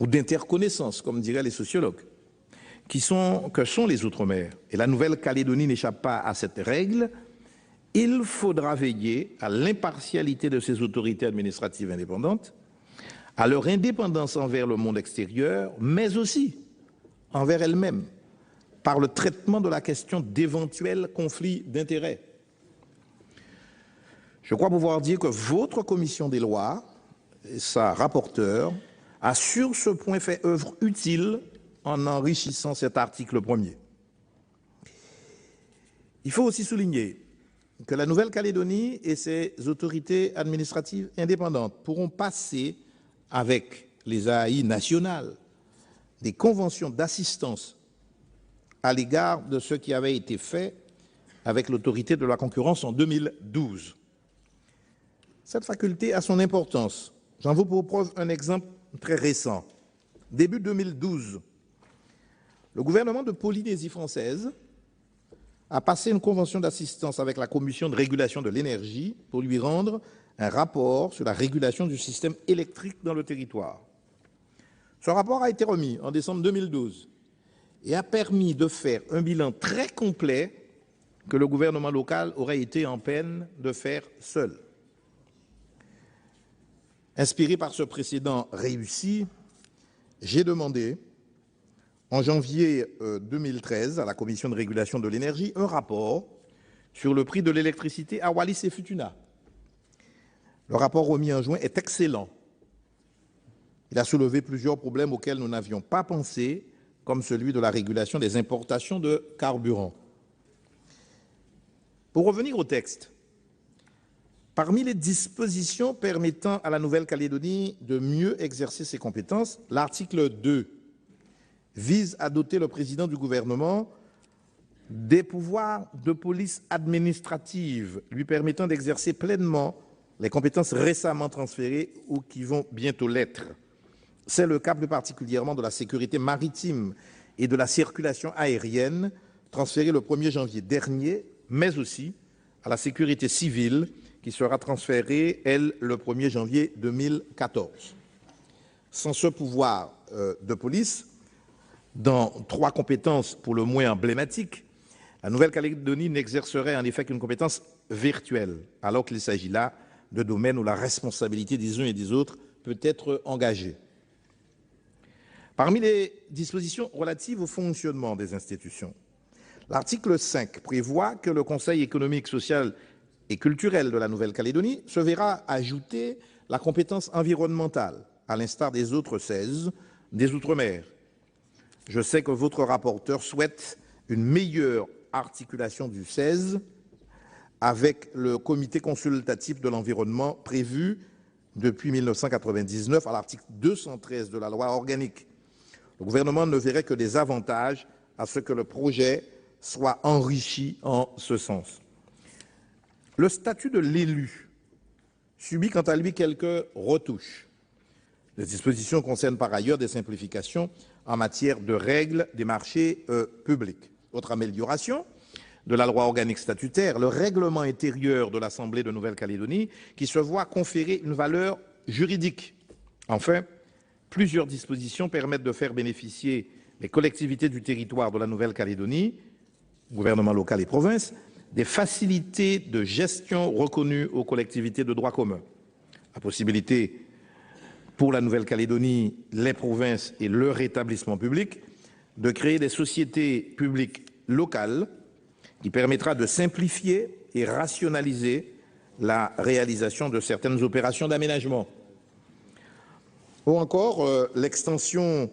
S17: ou d'interconnaissance, comme diraient les sociologues, que sont les Outre-mer, et la Nouvelle-Calédonie n'échappe pas à cette règle, il faudra veiller à l'impartialité de ces autorités administratives indépendantes, à leur indépendance envers le monde extérieur, mais aussi envers elles-mêmes, par le traitement de la question d'éventuels conflits d'intérêts. Je crois pouvoir dire que votre commission des lois, et sa rapporteure, a sur ce point fait œuvre utile en enrichissant cet article 1er. Il faut aussi souligner que la Nouvelle-Calédonie et ses autorités administratives indépendantes pourront passer avec les AAI nationales des conventions d'assistance à l'égard de ce qui avait été fait avec l'autorité de la concurrence en 2012. Cette faculté a son importance. J'en veux pour preuve un exemple très récent. Début 2012, le gouvernement de Polynésie française a passé une convention d'assistance avec la Commission de régulation de l'énergie pour lui rendre un rapport sur la régulation du système électrique dans le territoire. Ce rapport a été remis en décembre 2012 et a permis de faire un bilan très complet que le gouvernement local aurait été en peine de faire seul. Inspiré par ce précédent réussi, j'ai demandé en janvier 2013 à la Commission de régulation de l'énergie un rapport sur le prix de l'électricité à Wallis et Futuna. Le rapport remis en juin est excellent. Il a soulevé plusieurs problèmes auxquels nous n'avions pas pensé, comme celui de la régulation des importations de carburant. Pour revenir au texte, parmi les dispositions permettant à la Nouvelle-Calédonie de mieux exercer ses compétences, l'article 2 vise à doter le président du gouvernement des pouvoirs de police administrative lui permettant d'exercer pleinement les compétences récemment transférées ou qui vont bientôt l'être. C'est le cas plus particulièrement de la sécurité maritime et de la circulation aérienne, transférée le 1er janvier dernier, mais aussi à la sécurité civile, qui sera transférée, elle, le 1er janvier 2014. Sans ce pouvoir de police, dans 3 compétences pour le moins emblématiques, la Nouvelle-Calédonie n'exercerait en effet qu'une compétence virtuelle, alors qu'il s'agit là de domaines où la responsabilité des uns et des autres peut être engagée. Parmi les dispositions relatives au fonctionnement des institutions, l'article 5 prévoit que le Conseil économique, social et culturel de la Nouvelle-Calédonie se verra ajouter la compétence environnementale, à l'instar des autres 16 des Outre-mer. Je sais que votre rapporteur souhaite une meilleure articulation du 16 avec le comité consultatif de l'environnement prévu depuis 1999 à l'article 213 de la loi organique. Le gouvernement ne verrait que des avantages à ce que le projet soit enrichi en ce sens. Le statut de l'élu subit quant à lui quelques retouches. Les dispositions concernent par ailleurs des simplifications en matière de règles des marchés publics. Autre amélioration de la loi organique statutaire, le règlement intérieur de l'Assemblée de Nouvelle-Calédonie qui se voit conférer une valeur juridique. Enfin, plusieurs dispositions permettent de faire bénéficier les collectivités du territoire de la Nouvelle-Calédonie, gouvernement local et province, des facilités de gestion reconnues aux collectivités de droit commun. La possibilité pour la Nouvelle-Calédonie, les provinces et leur établissement public de créer des sociétés publiques locales qui permettra de simplifier et rationaliser la réalisation de certaines opérations d'aménagement. Ou encore l'extension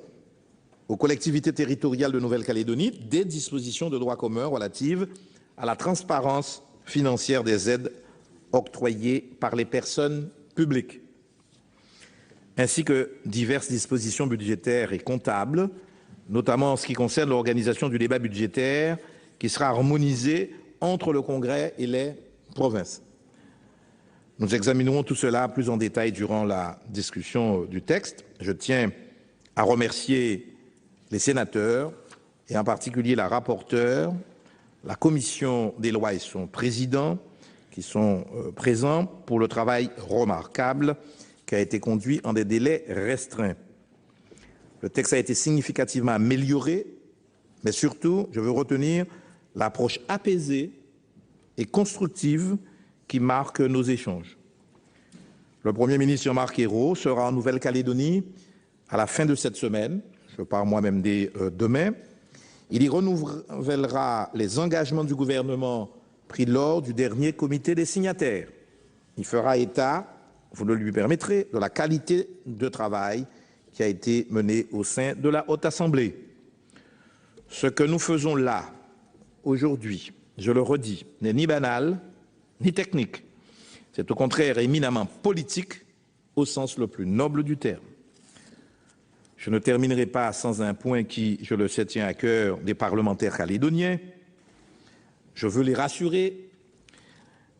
S17: aux collectivités territoriales de Nouvelle-Calédonie des dispositions de droit commun relatives à la transparence financière des aides octroyées par les personnes publiques, ainsi que diverses dispositions budgétaires et comptables, notamment en ce qui concerne l'organisation du débat budgétaire qui sera harmonisé entre le Congrès et les provinces. Nous examinerons tout cela plus en détail durant la discussion du texte. Je tiens à remercier les sénateurs, et en particulier la rapporteure, la commission des lois et son président, qui sont présents pour le travail remarquable qui a été conduit en des délais restreints. Le texte a été significativement amélioré, mais surtout, je veux retenir l'approche apaisée et constructive qui marque nos échanges. Le Premier ministre Jean-Marc Ayrault sera en Nouvelle-Calédonie à la fin de cette semaine, je pars moi-même dès demain. Il y renouvellera les engagements du gouvernement pris lors du dernier comité des signataires. Il fera état, vous le lui permettrez, de la qualité de travail qui a été menée au sein de la Haute Assemblée. Ce que nous faisons là, aujourd'hui, je le redis, n'est ni banal, ni technique. C'est au contraire éminemment politique, au sens le plus noble du terme. Je ne terminerai pas sans un point qui, je le sais, tient à cœur des parlementaires calédoniens. Je veux les rassurer.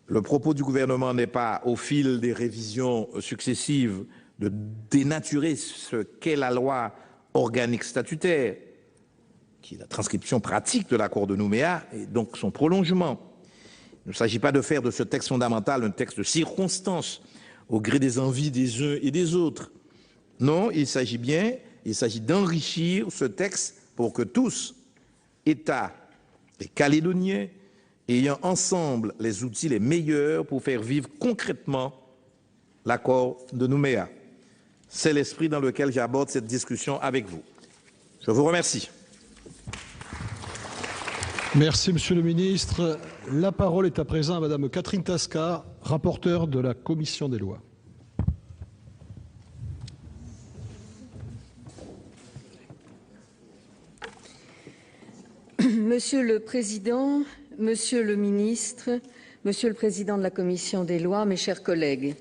S17: Le propos du gouvernement n'est pas, au fil des révisions successives, de dénaturer ce qu'est la loi organique statutaire, qui est la transcription pratique de l'accord de Nouméa et donc son prolongement. Il ne s'agit pas de faire de ce texte fondamental un texte de circonstance au gré des envies des uns et des autres. Non, il s'agit d'enrichir ce texte pour que tous, États et Calédoniens, ayant ensemble les outils les meilleurs pour faire vivre concrètement l'accord de Nouméa. C'est l'esprit dans lequel j'aborde cette discussion avec vous. Je vous remercie.
S16: Merci, Monsieur le Ministre. La parole est à présent à Madame Catherine Tasca, rapporteure de la Commission des lois.
S18: Monsieur le Président, Monsieur le Ministre, Monsieur le Président de la Commission des lois, mes chers collègues,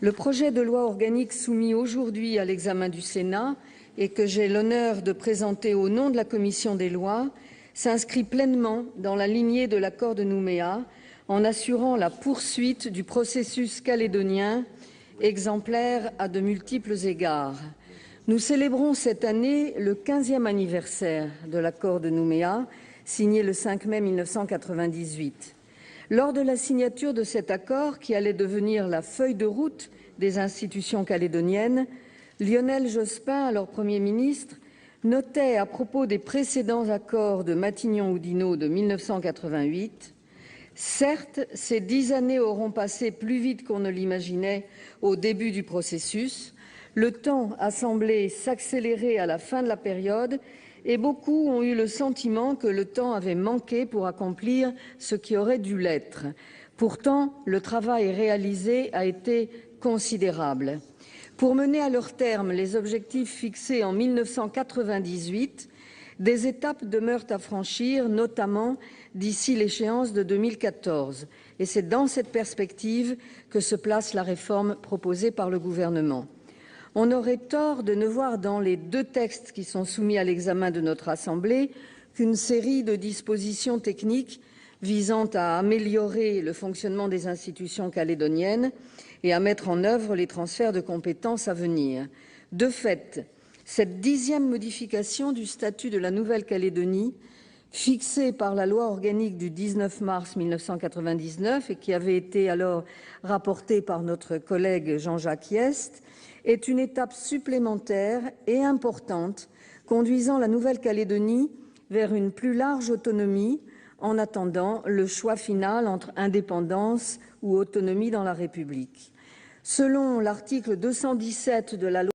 S18: le projet de loi organique soumis aujourd'hui à l'examen du Sénat et que j'ai l'honneur de présenter au nom de la Commission des lois s'inscrit pleinement dans la lignée de l'accord de Nouméa en assurant la poursuite du processus calédonien, exemplaire à de multiples égards. Nous célébrons cette année le 15e anniversaire de l'accord de Nouméa, signé le 5 mai 1998. Lors de la signature de cet accord, qui allait devenir la feuille de route des institutions calédoniennes, Lionel Jospin, alors Premier ministre, notait à propos des précédents accords de Matignon-Oudinot de 1988 « Certes, ces 10 années auront passé plus vite qu'on ne l'imaginait au début du processus. Le temps a semblé s'accélérer à la fin de la période et beaucoup ont eu le sentiment que le temps avait manqué pour accomplir ce qui aurait dû l'être. Pourtant, le travail réalisé a été considérable. Pour mener à leur terme les objectifs fixés en 1998, des étapes demeurent à franchir, notamment d'ici l'échéance de 2014. Et c'est dans cette perspective que se place la réforme proposée par le gouvernement. On aurait tort de ne voir dans les deux textes qui sont soumis à l'examen de notre Assemblée qu'une série de dispositions techniques visant à améliorer le fonctionnement des institutions calédoniennes et à mettre en œuvre les transferts de compétences à venir. De fait, cette 10e modification du statut de la Nouvelle-Calédonie, fixée par la loi organique du 19 mars 1999 et qui avait été alors rapportée par notre collègue Jean-Jacques Hyest, est une étape supplémentaire et importante conduisant la Nouvelle-Calédonie vers une plus large autonomie en attendant le choix final entre indépendance ou autonomie dans la République. Selon l'article 217 de la loi